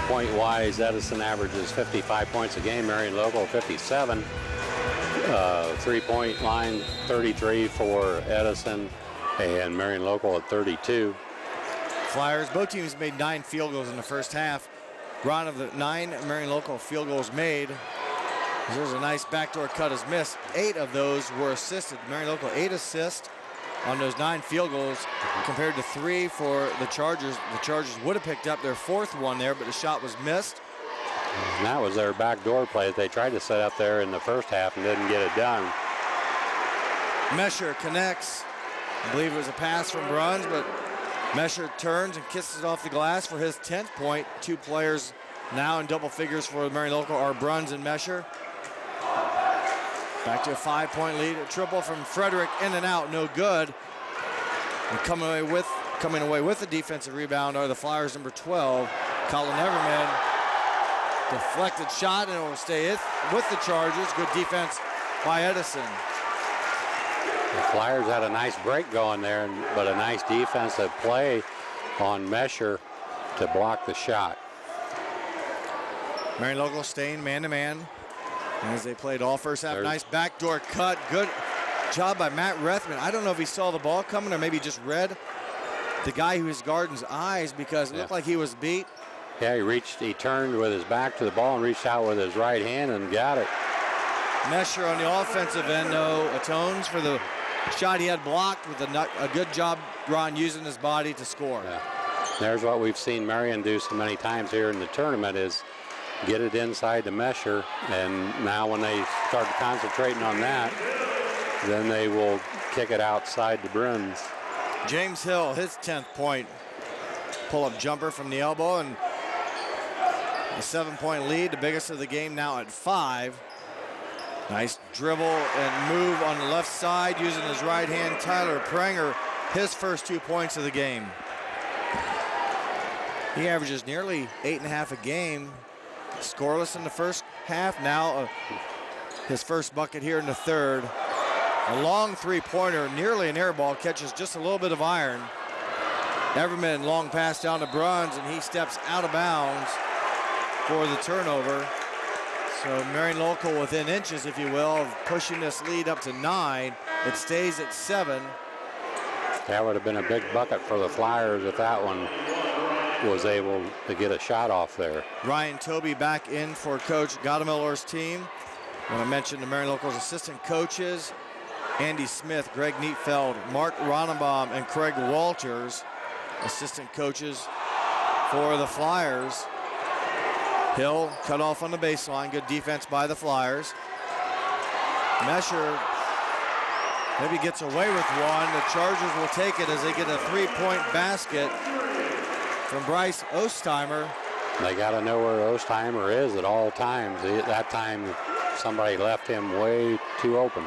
Point-wise, Edison averages 55 points a game, Marion local 57. Three-point line 33 for Edison, and Marion local at 32. Flyers, both teams made 9 field goals in the first half. Ron, of the 9 Marion local field goals made, there's a nice backdoor cut is missed. 8 of those were assisted. Marion local 8 assists on those 9 field goals compared to 3 for the Chargers. The Chargers would have picked up their 4th one there, but the shot was missed. And that was their backdoor play that they tried to set up there in the first half and didn't get it done. Mesher connects. I believe it was a pass from Bruns, but Mesher turns and kisses it off the glass for his 10th point. 2 players now in double figures for the Marion local are Bruns and Mesher. Back to a 5-point lead. A triple from Frederick, in and out, no good. And coming away with the defensive rebound are the Flyers' number 12, Colin Everman. Deflected shot, and it will stay with the Chargers. Good defense by Edison. The Flyers had a nice break going there, but a nice defensive play on Mesher to block the shot. Marion local staying man-to-man as they played all first half. Nice backdoor cut. Good job by Matt Rethman. I don't know if he saw the ball coming or maybe just read the guy who was guarding his eyes because it looked like he was beat. Yeah, he turned with his back to the ball and reached out with his right hand and got it. Mesher on the offensive end, though, atones for the shot he had blocked with a good job, Ron, using his body to score. Yeah. There's what we've seen Marion do so many times here in the tournament is get it inside the Mesher, and now when they start concentrating on that, then they will kick it outside the Bruns. James Hill, his 10th point. Pull-up jumper from the elbow, and a 7-point lead, the biggest of the game now at 5. Nice dribble and move on the left side using his right hand. Tyler Pranger, his first 2 points of the game. He averages nearly 8.5 a game. Scoreless in the first half. Now his first bucket here in the third. A long three-pointer, nearly an air ball, catches just a little bit of iron. Everman, long pass down to Bruns, and he steps out of bounds for the turnover. So Marion Local within inches, if you will, of pushing this lead up to 9. It stays at 7. That would have been a big bucket for the Flyers if that one was able to get a shot off there. Ryan Tobey back in for Coach Gadamelor's team. I want to mention the Marion Local's assistant coaches, Andy Smith, Greg Neatfeld, Mark Ronenbaum, and Craig Walters, assistant coaches for the Flyers. Hill cut off on the baseline. Good defense by the Flyers. Mesher maybe gets away with one. The Chargers will take it as they get a 3-point basket from Bryce Ostheimer. They got to know where Ostheimer is at all times. That time, somebody left him way too open.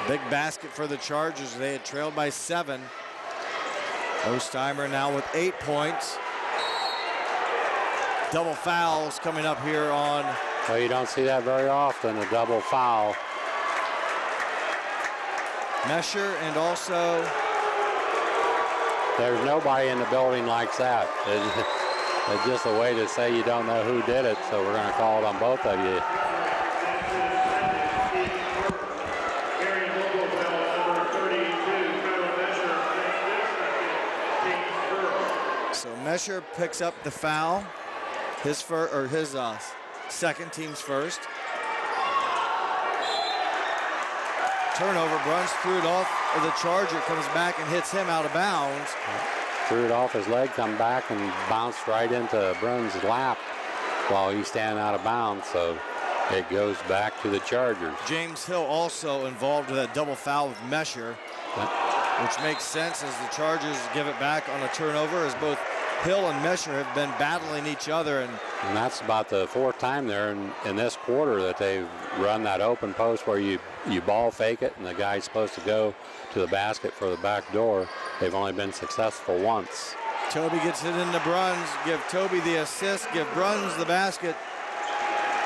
Big basket for the Chargers. They had trailed by 7. Ostheimer now with 8 points. Double fouls coming up here on. Well, you don't see that very often, a double foul. Mesher and also. There's nobody in the building likes that. It's just a way to say you don't know who did it, so we're going to call it on both of you. So Mesher picks up the foul. His second, team's first. Turnover, Bruns threw it off of the Charger, comes back and hits him out of bounds. Threw it off his leg, come back and bounced right into Bruns' lap while he's standing out of bounds, so it goes back to the Chargers. James Hill also involved with that double foul with Mesher, which makes sense as the Chargers give it back on a turnover, as both Hill and Mesher have been battling each other. And that's about the 4th time there in this quarter that they've run that open post where you ball fake it and the guy's supposed to go to the basket for the back door. They've only been successful once. Tobey gets it into Bruns. Give Tobey the assist. Give Bruns the basket.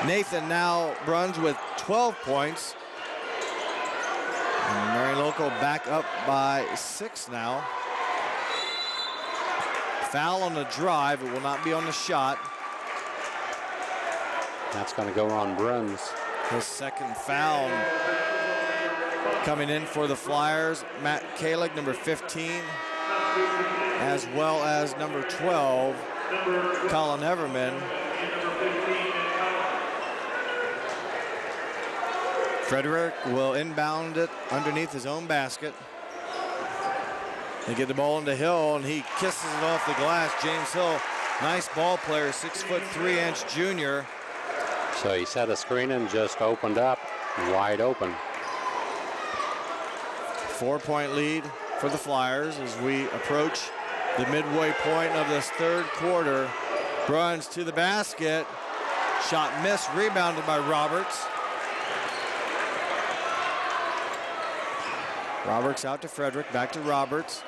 Nathan now Bruns with 12 points. And Marion Local back up by 6 now. Foul on the drive. It will not be on the shot. That's going to go on Bruns. His second foul coming in for the Flyers. Matt Kalig, number 15, as well as number 12, Colin Everman. Frederick will inbound it underneath his own basket. They get the ball into Hill, and he kisses it off the glass. James Hill, nice ball player, 6'3" junior. So he set a screen and just opened up, wide open. 4-point lead for the Flyers as we approach the midway point of this third quarter. Bruns to the basket. Shot missed, rebounded by Roberts. Roberts out to Frederick, back to Roberts.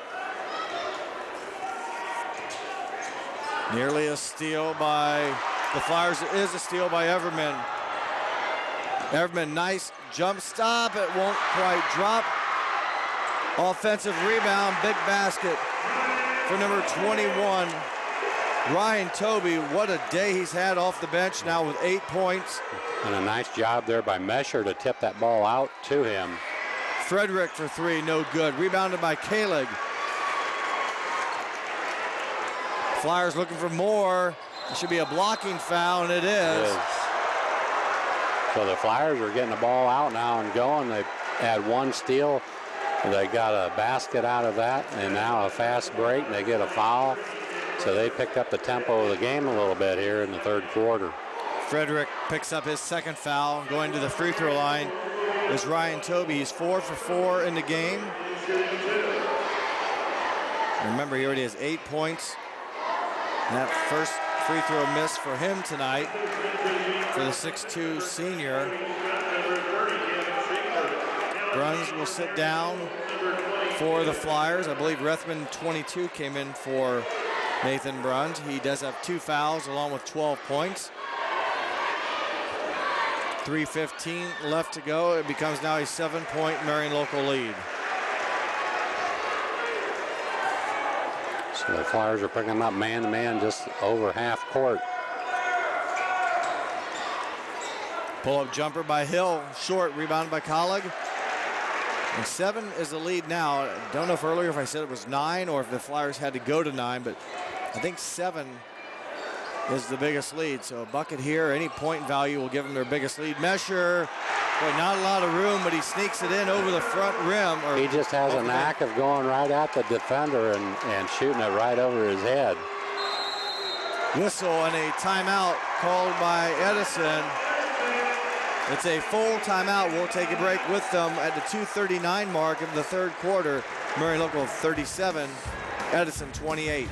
Nearly a steal by the Flyers. It is a steal by Everman. Everman, nice jump stop. It won't quite drop. Offensive rebound, big basket for number 21, Ryan Tobey. What a day he's had off the bench now with 8 points. And a nice job there by Mesher to tip that ball out to him. Frederick for 3, no good. Rebounded by Kalig. Flyers looking for more. It should be a blocking foul, and it is. So the Flyers are getting the ball out now and going. They had one steal. They got a basket out of that, and now a fast break, and they get a foul. So they picked up the tempo of the game a little bit here in the third quarter. Frederick picks up his second foul. Going to the free throw line is Ryan Tobey. He's 4 for 4 in the game. Remember, he already has 8 points. And that first free throw miss for him tonight for the 6'2 senior. Bruns will sit down for the Flyers. I believe Rethman 22 came in for Nathan Bruns. He does have 2 fouls along with 12 points. 3:15 left to go. It becomes now a 7-point Marion local lead. So the Flyers are picking them up man-to-man just over half court. Pull-up jumper by Hill, short, rebound by Collig. And 7 is the lead now. I don't know if earlier if I said it was 9 or if the Flyers had to go to 9, but I think 7 is the biggest lead. So a bucket here, any point value will give them their biggest lead. Mesher, boy, not a lot of room, but he sneaks it in over the front rim. He just has a knack of going right at the defender and shooting it right over his head. Whistle and a timeout called by Edison. It's a full timeout. We'll take a break with them at the 2:39 mark of the third quarter. Marion local 37, Edison 28.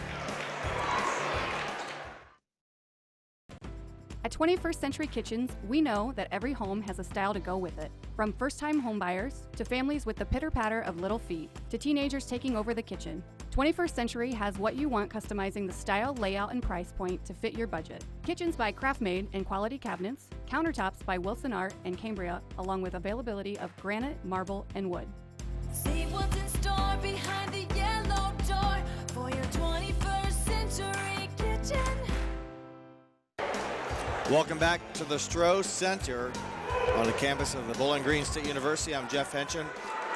At 21st Century Kitchens, we know that every home has a style to go with it. From first-time homebuyers to families with the pitter-patter of little feet to teenagers taking over the kitchen, 21st Century has what you want, customizing the style, layout, and price point to fit your budget. Kitchens by Craftmade and quality cabinets, countertops by Wilson Art and Cambria, along with availability of granite, marble, and wood. See what's in store behind the yellow door for your 21st Century Kitchen. Welcome back to the Stroh Center on the campus of the Bowling Green State University. I'm Jeff Henchen.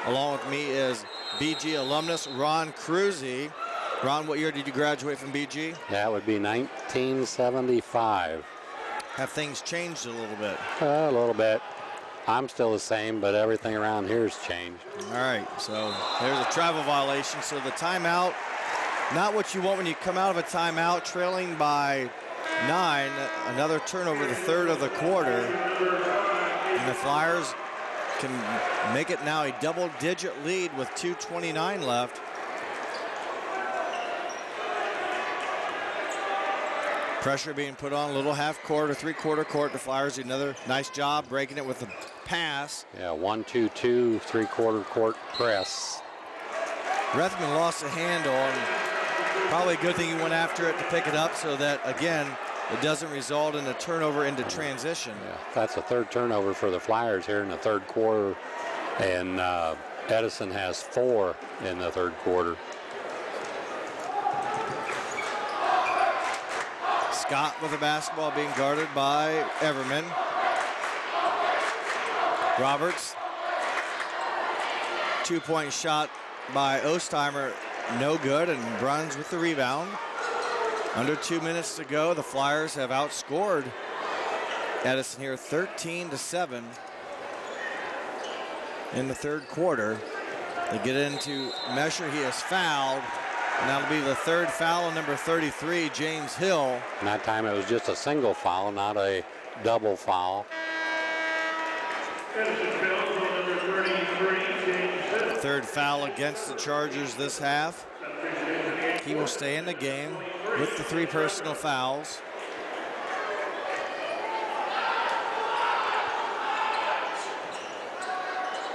Along with me is BG alumnus Ron Cruzy. Ron, what year did you graduate from BG? That would be 1975. Have things changed a little bit? A little bit. I'm still the same, but everything around here has changed. All right, so there's a travel violation. So the timeout, not what you want when you come out of a timeout, trailing by 9. Another turnover, the third of the quarter. And the Flyers can make it now a double-digit lead with 2:29 left. Pressure being put on, a little half court or three-quarter court. The Flyers do another nice job breaking it with the pass. Yeah, 1-2-2, three-quarter court press. Rethman lost the handle, and probably a good thing he went after it to pick it up so that, again, it doesn't result in a turnover into transition. Yeah, that's a third turnover for the Flyers here in the third quarter, and Edison has 4 in the third quarter. Scott with the basketball being guarded by Everman. Roberts. 2-point shot by Ostheimer, no good, and Bruns with the rebound. Under 2 minutes to go, the Flyers have outscored Edison here 13-7 in the third quarter. They get into Mesher, he is fouled, and that'll be the third foul on number 33, James Hill. And that time it was just a single foul, not a double foul. Third foul against the Chargers this half. He will stay in the game with the 3 personal fouls.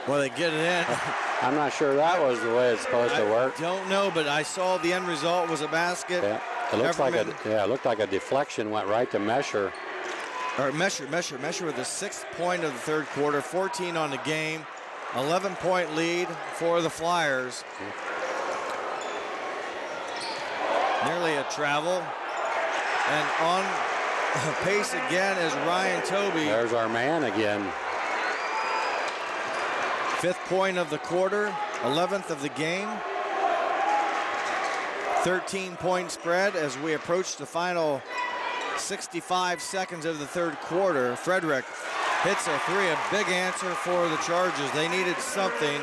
Well, they get it in. I'm not sure that was the way it's supposed to work. I don't know, but I saw the end result was a basket. Yeah, it looks like it looked like a deflection went right to Mesher. Or Mesher with the 6th point of the third quarter, 14 on the game, 11-point lead for the Flyers. Nearly a travel. And on pace again is Ryan Tobey. There's our man again. 5th point of the quarter, 11th of the game. 13-point spread as we approach the final 65 seconds of the third quarter. Frederick hits a three, a big answer for the Chargers. They needed something,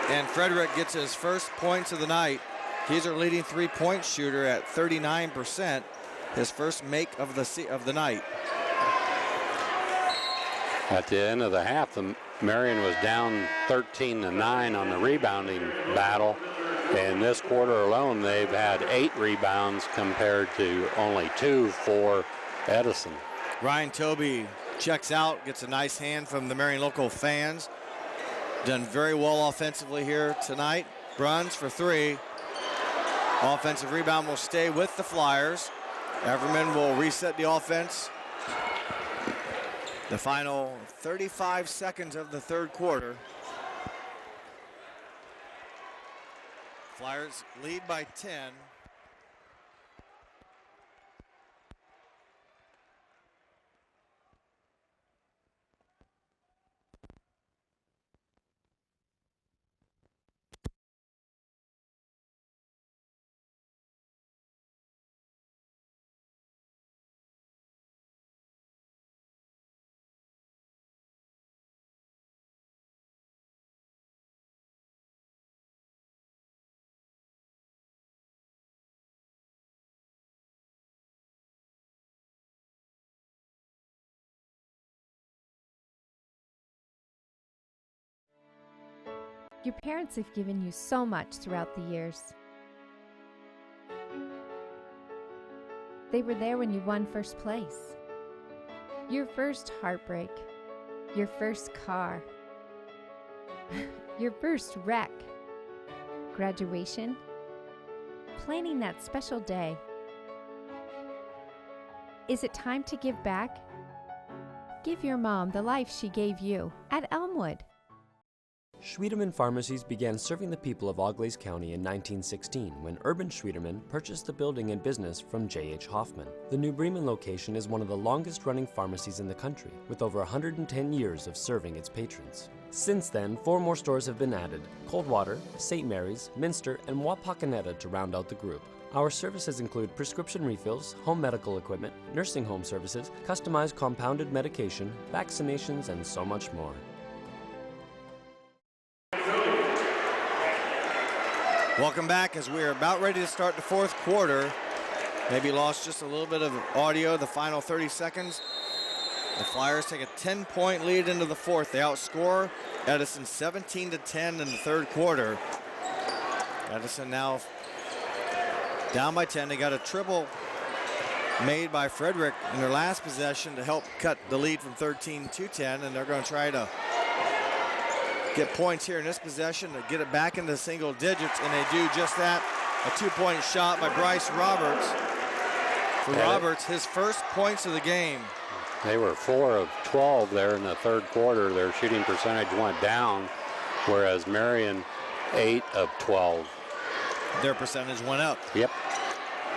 and Frederick gets his first points of the night. He's our leading three-point shooter at 39%, his first make of the night. At the end of the half, the Marion was down 13-9 on the rebounding battle. In this quarter alone, they've had 8 rebounds compared to only 2 for Edison. Ryan Tobey checks out, gets a nice hand from the Marion local fans. Done very well offensively here tonight. Bruns for 3. Offensive rebound will stay with the Flyers. Everman will reset the offense. The final 35 seconds of the third quarter. Flyers lead by 10. Your parents have given you so much throughout the years. They were there when you won first place. Your first heartbreak. Your first car. Your first wreck. Graduation. Planning that special day. Is it time to give back? Give your mom the life she gave you at Elmwood. Schwiederman Pharmacies began serving the people of Auglaize County in 1916 when Urban Schwiederman purchased the building and business from J.H. Hoffman. The New Bremen location is one of the longest-running pharmacies in the country, with over 110 years of serving its patrons. Since then, 4 more stores have been added: Coldwater, St. Mary's, Minster, and Wapakoneta to round out the group. Our services include prescription refills, home medical equipment, nursing home services, customized compounded medication, vaccinations, and so much more. Welcome back as we are about ready to start the fourth quarter. Maybe lost just a little bit of audio the final 30 seconds. The Flyers take a 10-point lead into the fourth. They outscore Edison 17-10 in the third quarter. Edison now down by 10. They got a triple made by Frederick in their last possession to help cut the lead from 13 to 10, and they're going to try to get points here in this possession to get it back into single digits, and they do just that. A 2-point shot by Bryce Roberts. For Roberts, his first points of the game. They were 4 of 12 there in the third quarter. Their shooting percentage went down, whereas Marion 8 of 12. Their percentage went up. Yep.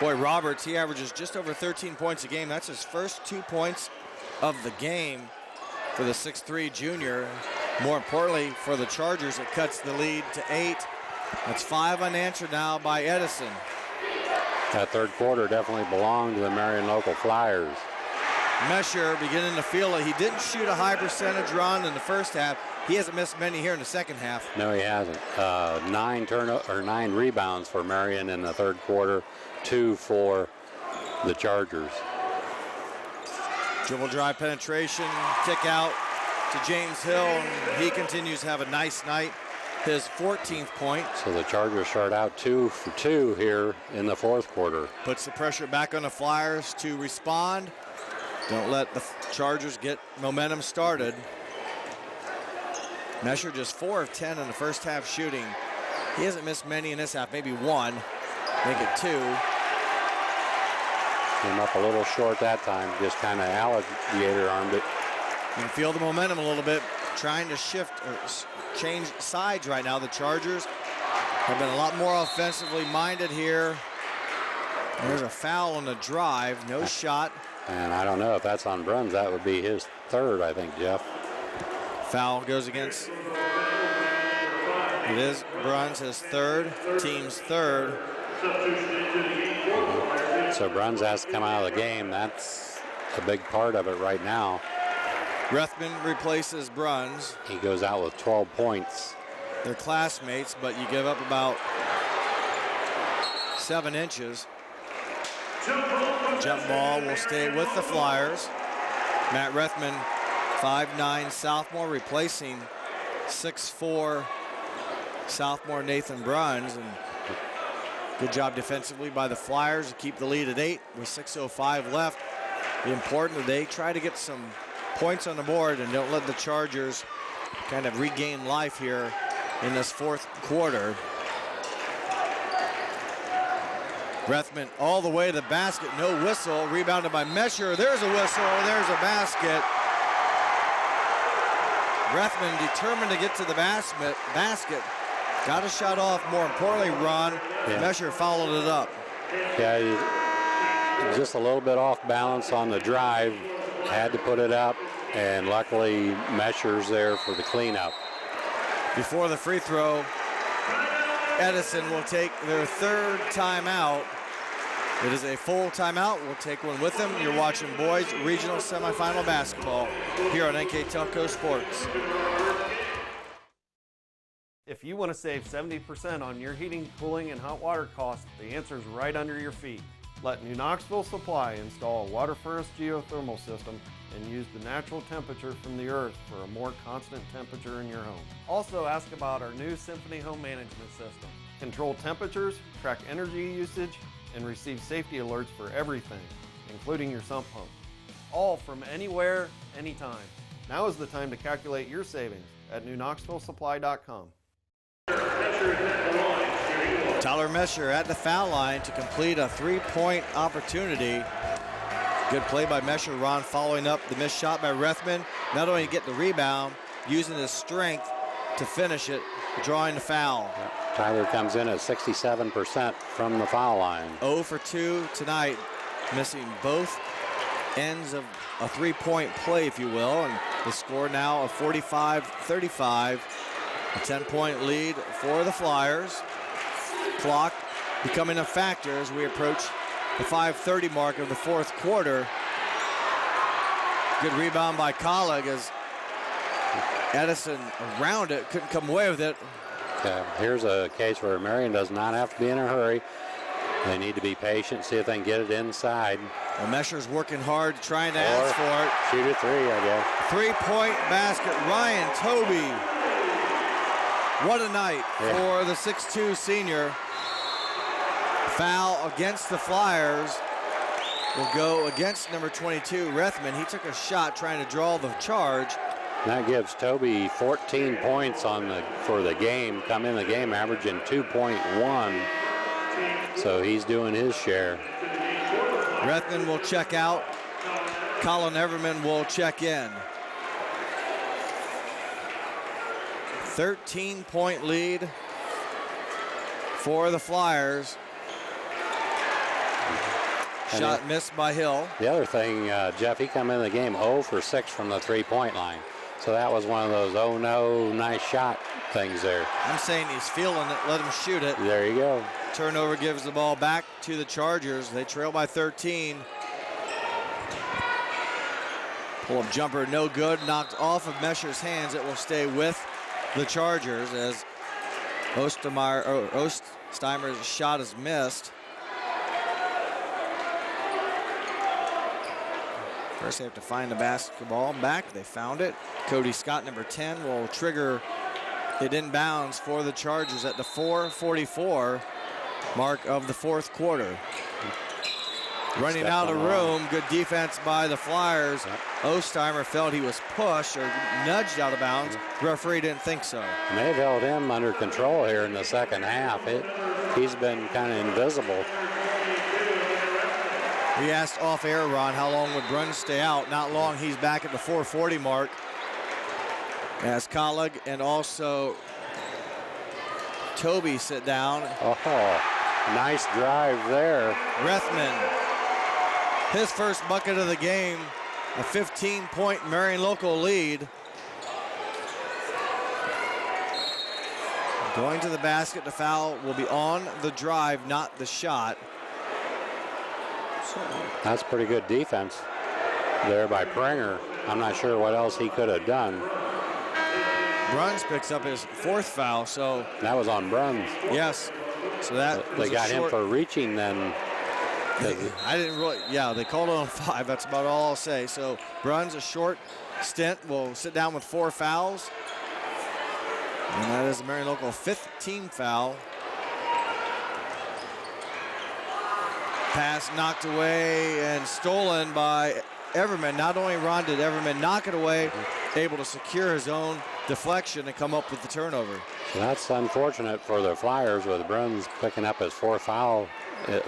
Boy, Roberts, he averages just over 13 points a game. That's his first 2 points of the game for the 6'3" junior. More importantly, for the Chargers, it cuts the lead to 8. That's 5 unanswered now by Edison. That third quarter definitely belonged to the Marion local Flyers. Mesher beginning to feel it. He didn't shoot a high percentage run in the first half. He hasn't missed many here in the second half. No, he hasn't. 9 rebounds for Marion in the third quarter, 2 for the Chargers. Dribble drive penetration, kick out to James Hill, and he continues to have a nice night. His 14th point. So the Chargers start out 2 for 2 here in the fourth quarter. Puts the pressure back on the Flyers to respond. Don't let the Chargers get momentum started. Mesher just 4 of 10 in the first half shooting. He hasn't missed many in this half, maybe 1, make it 2. Came up a little short that time, just kind of alligator armed it. You can feel the momentum a little bit, trying to shift or change sides right now. The Chargers have been a lot more offensively minded here. There's a foul on the drive, no shot. And I don't know if that's on Bruns. That would be his third, I think, Jeff. Foul goes against. It is Bruns, his third, team's third. So Bruns has to come out of the game. That's a big part of it right now. Rethman replaces Bruns. He goes out with 12 points. They're classmates, but you give up about 7 inches. Jump ball will stay with the Flyers. Matt Rethman, 5'9" sophomore, replacing 6'4" sophomore Nathan Bruns. And good job defensively by the Flyers to keep the lead at 8 with 6:05 left. Be important that they try to get some points on the board and don't let the Chargers kind of regain life here in this fourth quarter. Rethman all the way to the basket, no whistle, rebounded by Mesher. There's a whistle, there's a basket. Rethman determined to get to the basket. Got a shot off, more importantly, Ron. Yeah. Mesher followed it up. Yeah, just a little bit off balance on the drive. Had to put it up, and luckily Mesher's there for the cleanup. Before the free throw, Edison will take their 3rd timeout. It is a full timeout. We'll take one with them. You're watching boys regional semifinal basketball here on NKTelco Sports. If you want to save 70% on your heating, cooling, and hot water costs, the answer is right under your feet. Let New Knoxville Supply install a water furnace geothermal system and use the natural temperature from the earth for a more constant temperature in your home. Also ask about our new Symphony Home Management System. Control temperatures, track energy usage, and receive safety alerts for everything, including your sump pump. All from anywhere, anytime. Now is the time to calculate your savings at newknoxvillesupply.com. Tyler Mesher at the foul line to complete a 3-point opportunity. Good play by Mesher. Ron following up the missed shot by Rethman. Not only to get the rebound, using his strength to finish it, drawing the foul. Tyler comes in at 67% from the foul line. 0 for 2 tonight, missing both ends of a 3-point play, if you will. And the score now of 45-35. A 10-point lead for the Flyers. Clock becoming a factor as we approach the 5:30 mark of the fourth quarter. Good rebound by Colleague as Edison around it, couldn't come away with it. Here's a case where Marion does not have to be in a hurry. They need to be patient, see if they can get it inside. Well, Mesher's working hard, trying to ask for it. Shoot a 3, I guess. 3-point basket, Ryan Toby. What a night for the 6'2" senior. Foul against the Flyers will go against number 22, Rethman. He took a shot trying to draw the charge. That gives Toby 14 points for the game, come in the game averaging 2.1. So he's doing his share. Rethman will check out. Colin Everman will check in. 13-point lead for the Flyers. Shot missed by Hill. The other thing, Jeff, he come in the game 0 for 6 from the 3-point line. So that was one of those, oh no, nice shot things there. I'm saying he's feeling it, let him shoot it. There you go. Turnover gives the ball back to the Chargers. They trail by 13. Pull-up jumper, no good. Knocked off of Mesher's hands. It will stay with the Chargers as Osteimer's shot is missed. First they have to find the basketball back. They found it. Cody Scott, number 10, will trigger it inbounds for the Chargers at the 4:44 mark of the fourth quarter. Running out of room, good defense by the Flyers. Osteimer felt he was pushed or nudged out of bounds. Referee didn't think so. And they've held him under control here in the second half. He's been kind of invisible. We asked off air, Ron, how long would Bruns stay out? Not long. He's back at the 4:40 mark. As Colleague and also Toby sit down. Oh, nice drive there. Rethman, his first bucket of the game, a 15-point Marion local lead. Going to the basket, the foul will be on the drive, not the shot. That's pretty good defense there by Pringer. I'm not sure what else he could have done. Bruns picks up his 4th foul, so. That was on Bruns. Yes. So that they got him for reaching then. I didn't really, yeah, they called it on 5. That's about all I'll say. So Bruns, a short stint, will sit down with 4 fouls. And that is the Marion local 5th team foul. Pass knocked away and stolen by Everman. Not only Ron did Everman knock it away, able to secure his own deflection and come up with the turnover. So that's unfortunate for the Flyers with Bruns picking up his 4th foul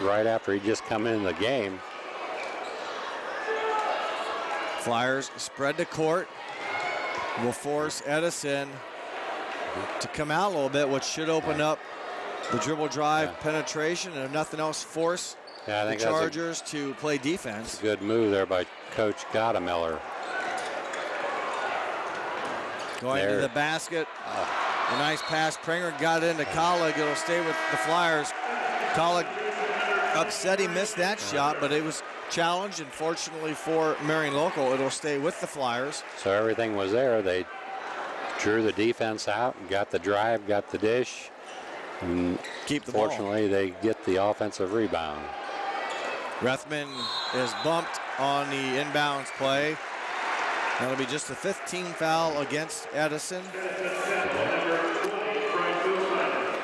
right after he just come in the game. Flyers spread the court. Will force Edison to come out a little bit, which should open up the dribble drive penetration, and if nothing else, force the Chargers to play defense. A good move there by Coach Gottemiller. Going to the basket. A nice pass. Pringer got into Collig. It'll stay with the Flyers. Collig upset he missed that shot, but it was challenged, and fortunately for Marion local, it'll stay with the Flyers. So everything was there. They drew the defense out, got the drive, got the dish. And keep the fortunately, ball. they get the offensive rebound. Rethman is bumped on the inbounds play. That'll be just the 5th team foul against Edison.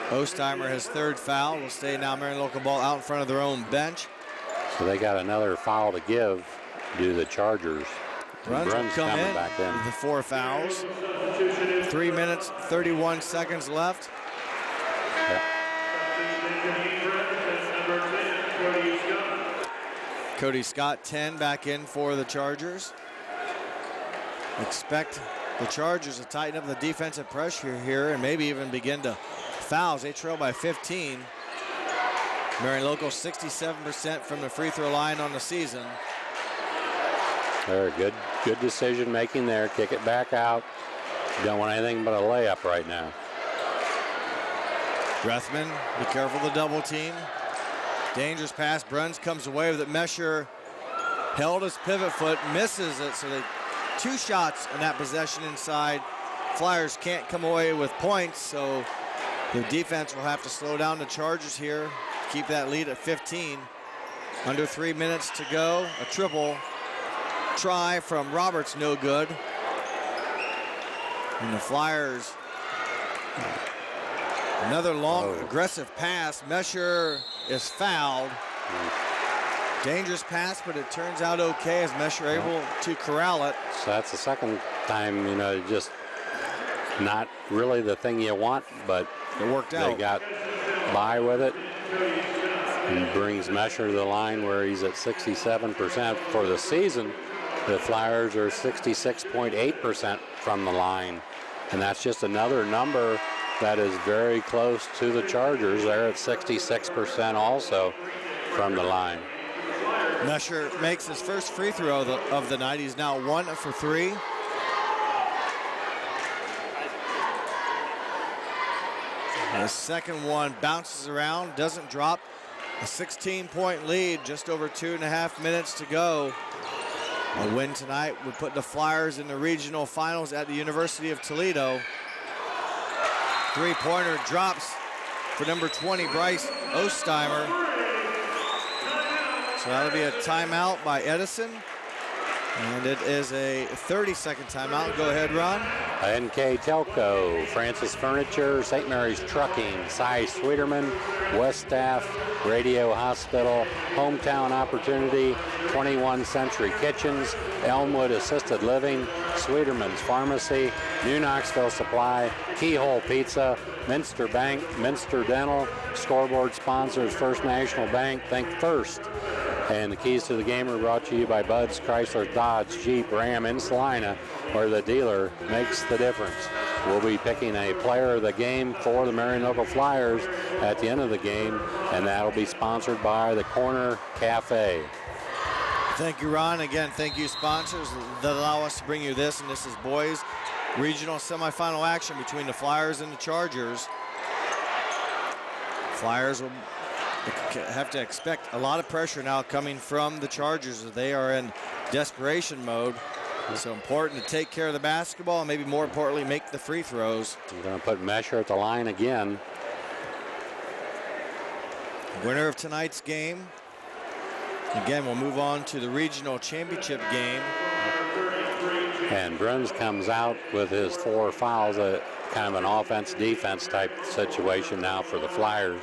Ostheimer, his 3rd foul, will stay now Marion local ball out in front of their own bench. So they got another foul to give to the Chargers. Bruns come in with the 4 fouls. 3 minutes, 31 seconds left. Cody Scott, 10, back in for the Chargers. Expect the Chargers to tighten up the defensive pressure here and maybe even begin to fouls. They trail by 15. Marion local 67% from the free throw line on the season. Very good decision making there. Kick it back out. Don't want anything but a layup right now. Rethman, be careful the double team. Dangerous pass. Bruns comes away with it. Mesher held his pivot foot, misses it. So they 2 shots in that possession inside. Flyers can't come away with points, so the defense will have to slow down the Chargers here. Keep that lead at 15. Under 3 minutes to go. A triple try from Roberts, no good. And the Flyers, another long, aggressive pass. Mesher is fouled. Dangerous pass, but it turns out okay as Mesher able to corral it. So that's the 2nd time, just not really the thing you want, but it worked out. They got by with it. And brings Mesher to the line where he's at 67% for the season. The Flyers are 66.8% from the line. And that's just another number that is very close to the Chargers. They're at 66% also from the line. Mesher makes his first free throw of the night. He's now 1 for 3. And the second one bounces around, doesn't drop. A 16-point lead, just over 2.5 minutes to go. A win tonight would put the Flyers in the regional finals at the University of Toledo. 3-pointer drops for number 20, Bryce Ostheimer. So that'll be a timeout by Edison. And it is a 30-second timeout. Go ahead, Ron. NKTelco, Francis Furniture, St. Mary's Trucking, Cy Sweeterman, West Staff, Radio Hospital, Hometown Opportunity, 21st Century Kitchens, Elmwood Assisted Living, Sweeterman's Pharmacy, New Knoxville Supply, Keyhole Pizza, Minster Bank, Minster Dental, scoreboard sponsors, First National Bank, Think First. And the keys to the game are brought to you by Bud's Chrysler Dodge Jeep Ram in Salina, where the dealer makes the difference. We'll be picking a player of the game for the Marion local Flyers at the end of the game, and that'll be sponsored by the Corner Cafe. Thank you, Ron. Again, thank you, sponsors that allow us to bring you this, and this is boys regional semifinal action between the Flyers and the Chargers. Flyers will have to expect a lot of pressure now coming from the Chargers as they are in desperation mode. So important to take care of the basketball and maybe more importantly make the free throws. You're going to put Mesher at the line again. Winner of tonight's game. Again, we'll move on to the regional championship game. And Bruns comes out with his 4 fouls, kind of an offense-defense type situation now for the Flyers.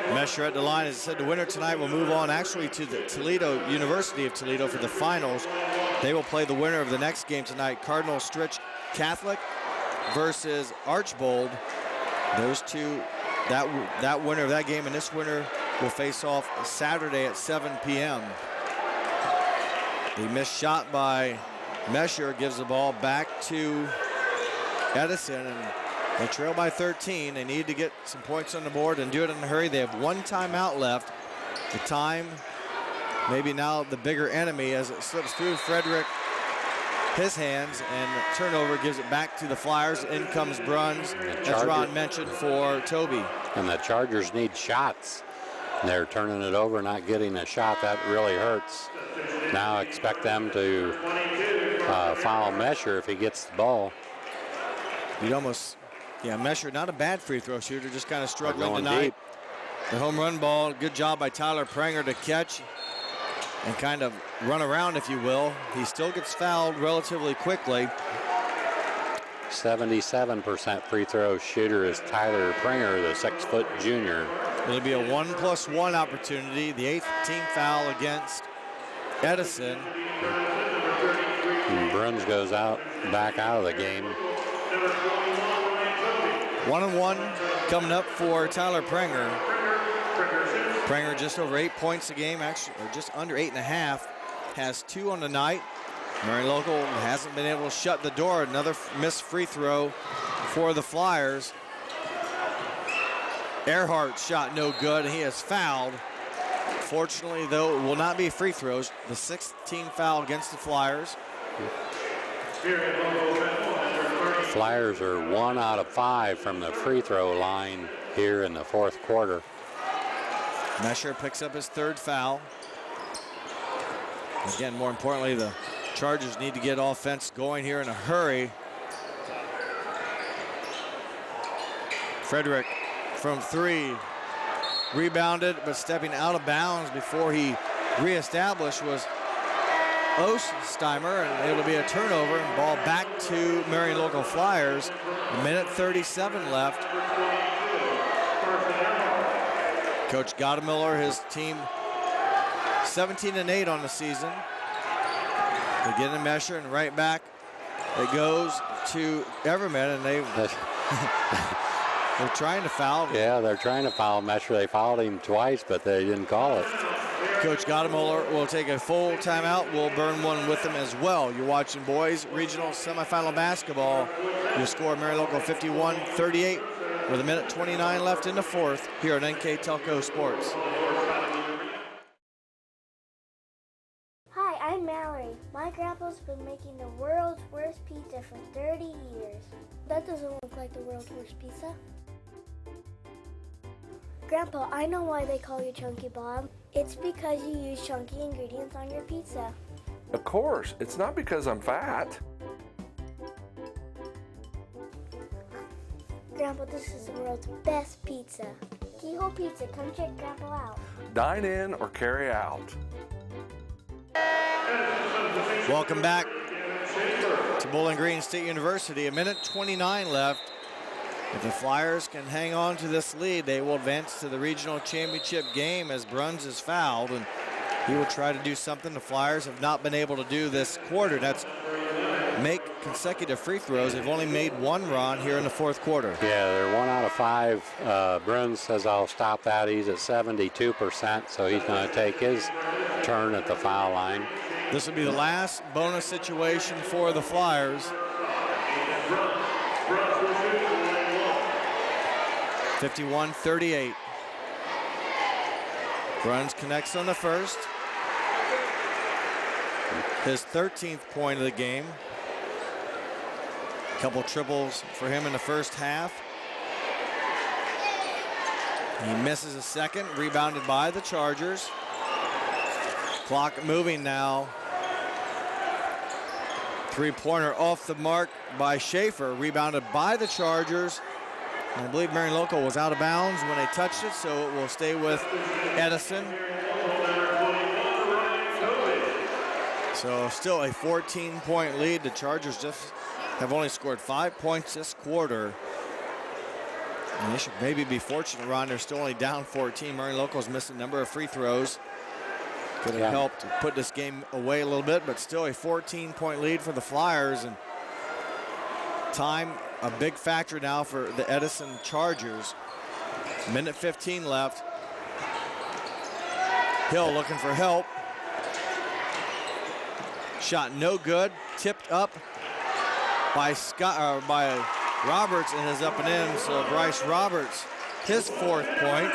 Mesher at the line. As I said, the winner tonight will move on actually to the University of Toledo for the finals. They will play the winner of the next game tonight, Cardinal Stritch Catholic versus Archbold. Those two, that winner of that game and this winner will face off Saturday at 7 p.m. The missed shot by Mesher gives the ball back to Edison, and they trail by 13. They need to get some points on the board and do it in a hurry. They have 1 timeout left. The time, maybe now the bigger enemy as it slips through Frederick, his hands, and turnover gives it back to the Flyers. In comes Bruns, as Ron mentioned, for Toby. And the Chargers need shots. They're turning it over, not getting a shot. That really hurts. Now expect them to foul Mesher if he gets the ball. You'd almost, yeah, Mesher, not a bad free throw shooter, just kind of struggling tonight. Deep. The home run ball, good job by Tyler Pranger to catch and kind of run around, if you will. He still gets fouled relatively quickly. 77% free throw shooter is Tyler Pranger, the 6-foot junior. It'll be a 1+1 opportunity. The 8th team foul against Edison. And Bruns goes back out of the game. 1-1 coming up for Tyler Pranger. Pranger just over 8 points a game, actually, or just under 8.5. Has 2 on the night. Marion Local hasn't been able to shut the door. Another missed free throw for the Flyers. Earhart's shot no good. He is fouled. Fortunately, though, it will not be free throws. The 6th team foul against the Flyers. Flyers are 1 out of 5 from the free throw line here in the 4th quarter. Mesher picks up his 3rd foul. Again, more importantly, the Chargers need to get offense going here in a hurry. Frederick from 3, rebounded, but stepping out of bounds before he reestablished was Osteimer, and it'll be a turnover and ball back to Marion Local Flyers. A minute 37 left. Coach Gottemiller, his team 17-8 on the season. They get in Mesher and right back it goes to Everman, and they're trying to foul. Yeah, they're trying to foul Mesher. They fouled him twice, but they didn't call it. Coach Gottemiller will take a full timeout. We'll burn one with them as well. You're watching boys regional semifinal basketball. Your score, Marion Local 51-38 with a minute 29 left in the 4th here on NKTelco Sports. Hi, I'm Mallory. My grandpa's been making the world's worst pizza for 30 years. That doesn't look like the world's worst pizza. Grandpa, I know why they call you Chunky Bob. It's because you use chunky ingredients on your pizza. Of course, it's not because I'm fat. Grandpa, this is the world's best pizza. Keyhole Pizza, come check Grandpa out. Dine in or carry out. Welcome back to Bowling Green State University. A minute 29 left. If the Flyers can hang on to this lead, they will advance to the regional championship game as Bruns is fouled, and he will try to do something the Flyers have not been able to do this quarter. That's make consecutive free throws. They've only made 1 run here in the 4th quarter. Yeah, they're 1 out of 5. Bruns says, I'll stop that. He's at 72%, so he's going to take his turn at the foul line. This will be the last bonus situation for the Flyers. 51-38. Bruns connects on the first. His 13th point of the game. A couple triples for him in the first half. He misses a second, rebounded by the Chargers. Clock moving now. Three-pointer off the mark by Schaefer, rebounded by the Chargers. And I believe Marion Local was out of bounds when they touched it, so it will stay with Edison. So still a 14-point lead. The Chargers just have only scored 5 points this quarter. And they should maybe be fortunate, Ron. They're still only down 14. Marion Local's missed a number of free throws. Could have helped put this game away a little bit, but still a 14-point lead for the Flyers. And time, a big factor now for the Edison Chargers. Minute 15 left. Hill looking for help. Shot no good. Tipped up by Roberts and is up and in. So Bryce Roberts, his 4th point.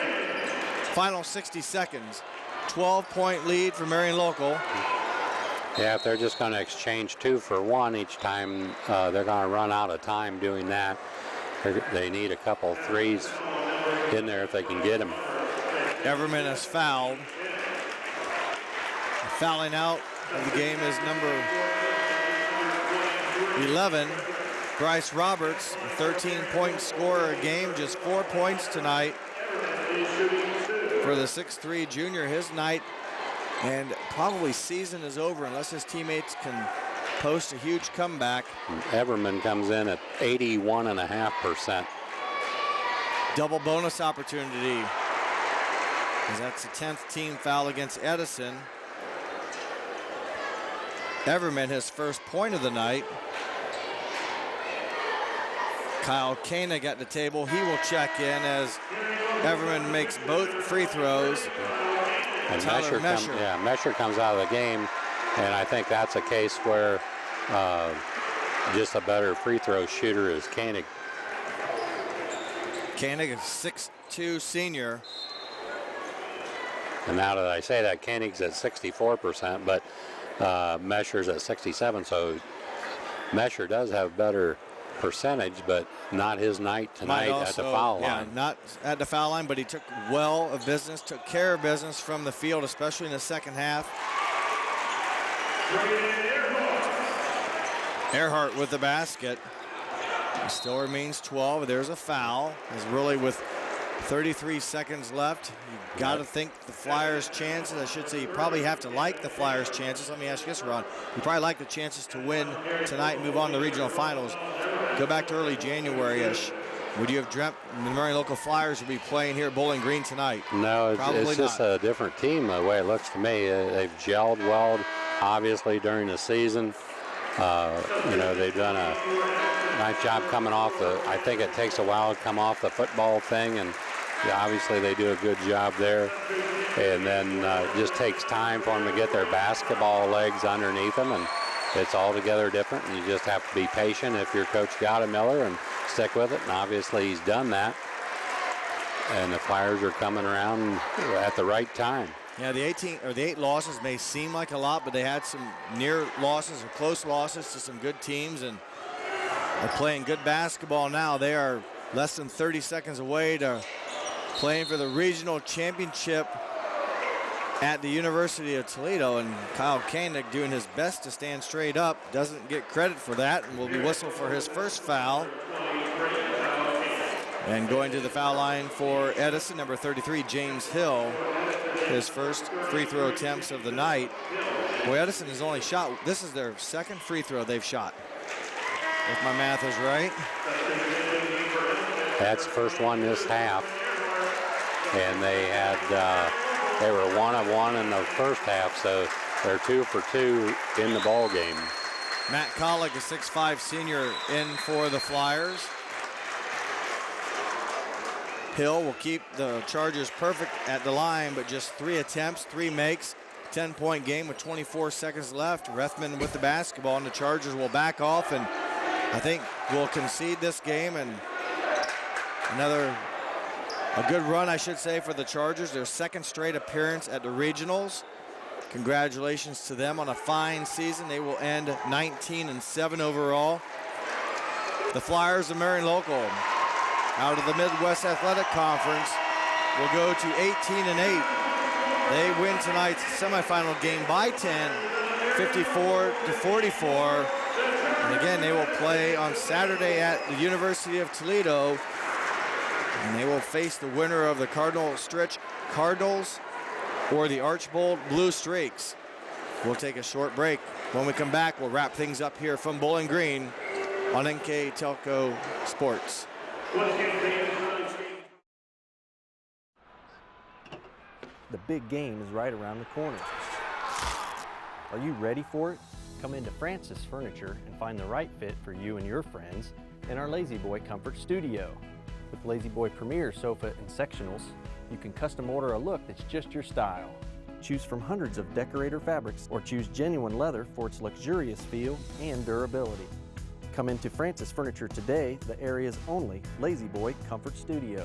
Final 60 seconds. 12-point lead for Marion Local. Yeah, if they're just going to exchange 2 for 1 each time, they're going to run out of time doing that. They need a couple threes in there if they can get them. Everman is fouled. Fouling out of the game is number 11, Bryce Roberts, a 13-point scorer a game, just 4 points tonight for the 6'3 junior. His night and probably season is over unless his teammates can post a huge comeback. Everman comes in at 81.5%. Double bonus opportunity, as that's the 10th team foul against Edison. Everman, his first point of the night. Kyle Koenig at the table. He will check in as Everman makes both free throws. And Mesher comes out of the game, and I think that's a case where just a better free throw shooter is Koenig. Koenig is 6'2 senior. And now that I say that, Koenig's at 64%, but Mesher's at 67, so Mesher does have better percentage, but not his night tonight at the foul line. Yeah, not at the foul line, but he took well of business, took care of business from the field, especially in the second half. Earhart with the basket. It still remains 12. There's a foul. As really with 33 seconds left, you got to think the Flyers' chances. I should say you probably have to like the Flyers' chances. Let me ask you this, Ron. You probably like the chances to win tonight and move on to the regional finals. Go back to early January-ish. Would you have dreamt the Marion Local Flyers would be playing here at Bowling Green tonight? No, it's just a different team the way it looks to me. They've gelled well, obviously, during the season. They've done a nice job coming off I think it takes a while to come off the football thing, and obviously they do a good job there. And then it just takes time for them to get their basketball legs underneath them, and it's altogether different, and you just have to be patient if you're Coach Miller and stick with it, and obviously he's done that. And the Flyers are coming around at the right time. Yeah, the 8 losses may seem like a lot, but they had some near losses or close losses to some good teams, and they're playing good basketball now. They are less than 30 seconds away to playing for the regional championship at the University of Toledo, and Kyle Koenig doing his best to stand straight up. Doesn't get credit for that, and will be whistled for his first foul. And going to the foul line for Edison, number 33, James Hill. His first free throw attempts of the night. Boy, Edison has only shot, this is their second free throw they've shot, if my math is right. That's the first one this half. And they were 1 of 1 in the first half, so they're 2 for 2 in the ball game. Matt Collick, a 6'5 senior, in for the Flyers. Hill will keep the Chargers perfect at the line, but just 3 attempts, 3 makes. 10-point game with 24 seconds left. Rethman with the basketball, and the Chargers will back off, and I think will concede this game. And a good run, I should say, for the Chargers. Their second straight appearance at the regionals. Congratulations to them on a fine season. They will end 19-7 overall. The Flyers of Marion Local, out of the Midwest Athletic Conference, will go to 18-8. They win tonight's semifinal game by 10, 54-44. And again, they will play on Saturday at the University of Toledo. And they will face the winner of the Cardinals or the Archbold Blue Streaks. We'll take a short break. When we come back, we'll wrap things up here from Bowling Green on NKTelco Sports. The big game is right around the corner. Are you ready for it? Come into Francis Furniture and find the right fit for you and your friends in our Lazy Boy Comfort Studio. With Lazy Boy Premier sofa and sectionals, you can custom order a look that's just your style. Choose from hundreds of decorator fabrics or choose genuine leather for its luxurious feel and durability. Come into Francis Furniture today, the area's only Lazy Boy Comfort Studio.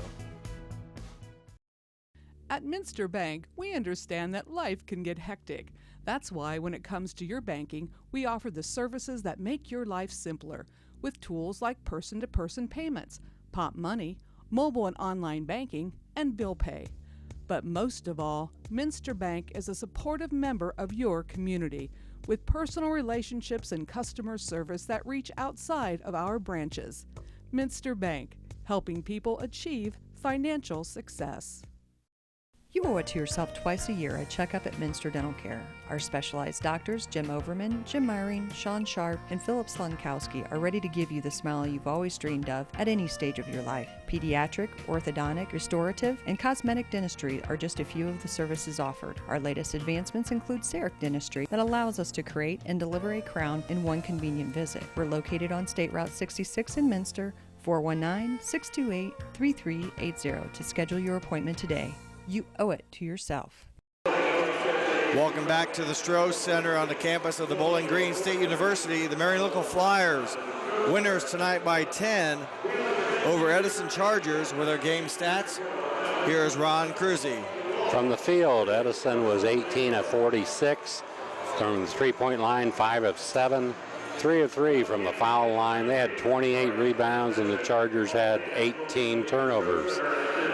At Minster Bank, we understand that life can get hectic. That's why when it comes to your banking, we offer the services that make your life simpler with tools like person-to-person payments, Pop Money, mobile and online banking, and bill pay. But most of all, Minster Bank is a supportive member of your community with personal relationships and customer service that reach outside of our branches. Minster Bank, helping people achieve financial success. You owe it to yourself twice a year a checkup at Minster Dental Care. Our specialized doctors, Jim Overman, Jim Marion, Sean Sharp, and Philip Slunkowski, are ready to give you the smile you've always dreamed of at any stage of your life. Pediatric, orthodontic, restorative, and cosmetic dentistry are just a few of the services offered. Our latest advancements include CEREC dentistry that allows us to create and deliver a crown in one convenient visit. We're located on State Route 66 in Minster, 419-628-3380 to schedule your appointment today. You owe it to yourself. Welcome back to the Stroh Center on the campus of the Bowling Green State University. The Marion Local Flyers, winners tonight by 10 over Edison Chargers with our game stats. Here's Ron Cruzy. From the field, Edison was 18 of 46. From the three-point line, 5 of 7. 3 of 3 from the foul line. They had 28 rebounds, and the Chargers had 18 turnovers.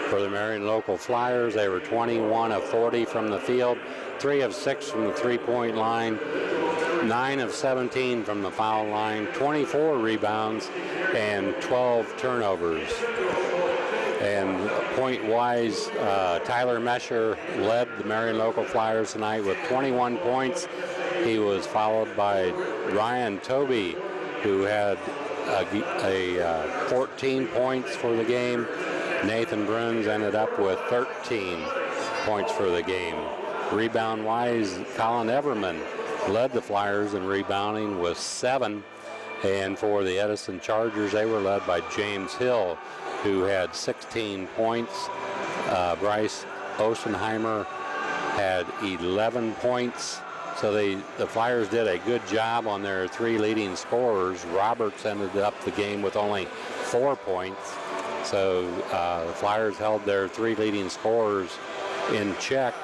For the Marion Local Flyers, they were 21 of 40 from the field, 3 of 6 from the three-point line, 9 of 17 from the foul line, 24 rebounds, and 12 turnovers. And point-wise, Tyler Mesher led the Marion Local Flyers tonight with 21 points. He was followed by Ryan Toby, who had 14 points for the game. Nathan Bruns ended up with 13 points for the game. Rebound-wise, Colin Everman led the Flyers in rebounding with 7. And for the Edison Chargers, they were led by James Hill, who had 16 points. Bryce Osenheimer had 11 points. So the Flyers did a good job on their 3 leading scorers. Roberts ended up the game with only 4 points. So the Flyers held their 3 leading scorers in check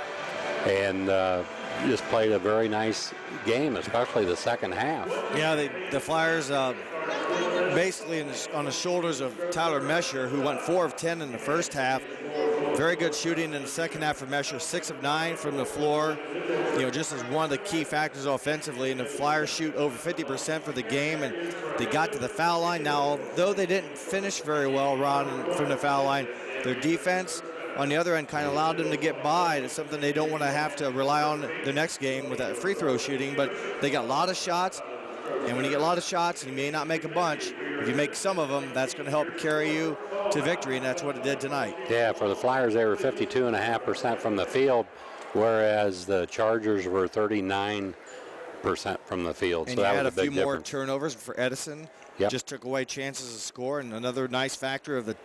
and just played a very nice game, especially the second half. Yeah, the Flyers basically on the shoulders of Tyler Mesher, who went 4 of 10 in the first half. Very good shooting in the second half for Mesher, 6 of 9 from the floor. You know, just as one of the key factors offensively, and the Flyers shoot over 50% for the game, and they got to the foul line. Now, although they didn't finish very well, Ron, from the foul line, their defense on the other end kind of allowed them to get by. It's something they don't want to have to rely on the next game with that free throw shooting, but they got a lot of shots. And when you get a lot of shots, and you may not make a bunch, if you make some of them, that's going to help carry you to victory, and that's what it did tonight. Yeah, for the Flyers, they were 52.5% from the field, whereas the Chargers were 39% from the field. And so you that had was a few big more difference. turnovers for Edison. Yep. Just took away chances to score, and another nice factor of the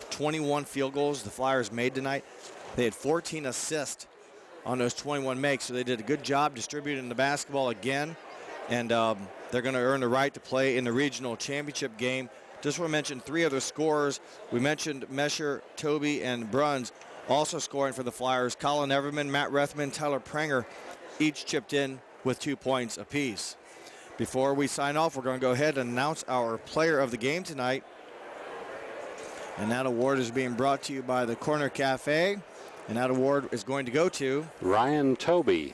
21 field goals the Flyers made tonight. They had 14 assists on those 21 makes, so they did a good job distributing the basketball again. And they're going to earn the right to play in the regional championship game. Just want to mention 3 other scorers. We mentioned Mesher, Toby, and Bruns also scoring for the Flyers. Colin Everman, Matt Rethman, Tyler Pranger each chipped in with 2 points apiece. Before we sign off, we're going to go ahead and announce our player of the game tonight. And that award is being brought to you by the Corner Cafe. And that award is going to go to Ryan Toby.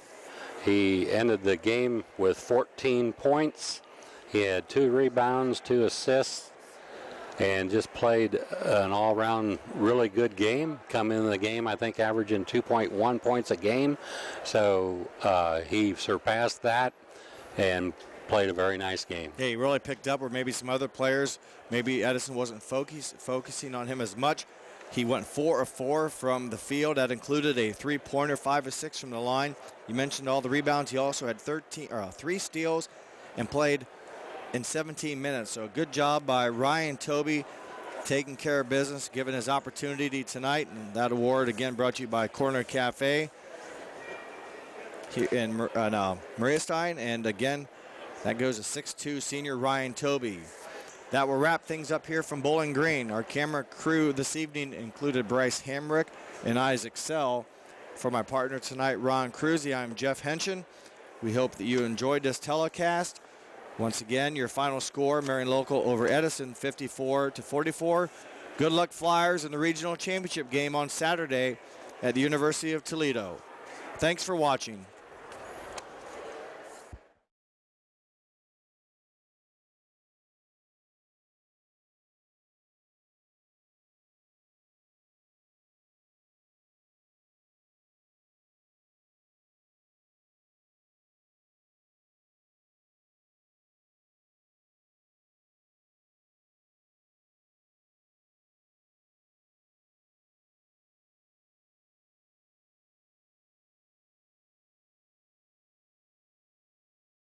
He ended the game with 14 points. He had 2 rebounds, 2 assists, and just played an all-around really good game. Come into the game, I think, averaging 2.1 points a game. So he surpassed that and played a very nice game. Yeah, he really picked up where maybe some other players, maybe Edison wasn't focusing on him as much. He went 4 of 4 from the field. That included a 3-pointer, 5 of 6 from the line. You mentioned all the rebounds. He also had 3 steals and played in 17 minutes. So a good job by Ryan Toby taking care of business, given his opportunity tonight. And that award, again, brought to you by Corner Cafe here in Mariastein. And again, that goes to 6'2" senior Ryan Toby. That will wrap things up here from Bowling Green. Our camera crew this evening included Bryce Hamrick and Isaac Sell. For my partner tonight, Ron Cruzy, I'm Jeff Henshin. We hope that you enjoyed this telecast. Once again, your final score, Marion Local over Edison, 54-44. Good luck, Flyers, in the regional championship game on Saturday at the University of Toledo. Thanks for watching.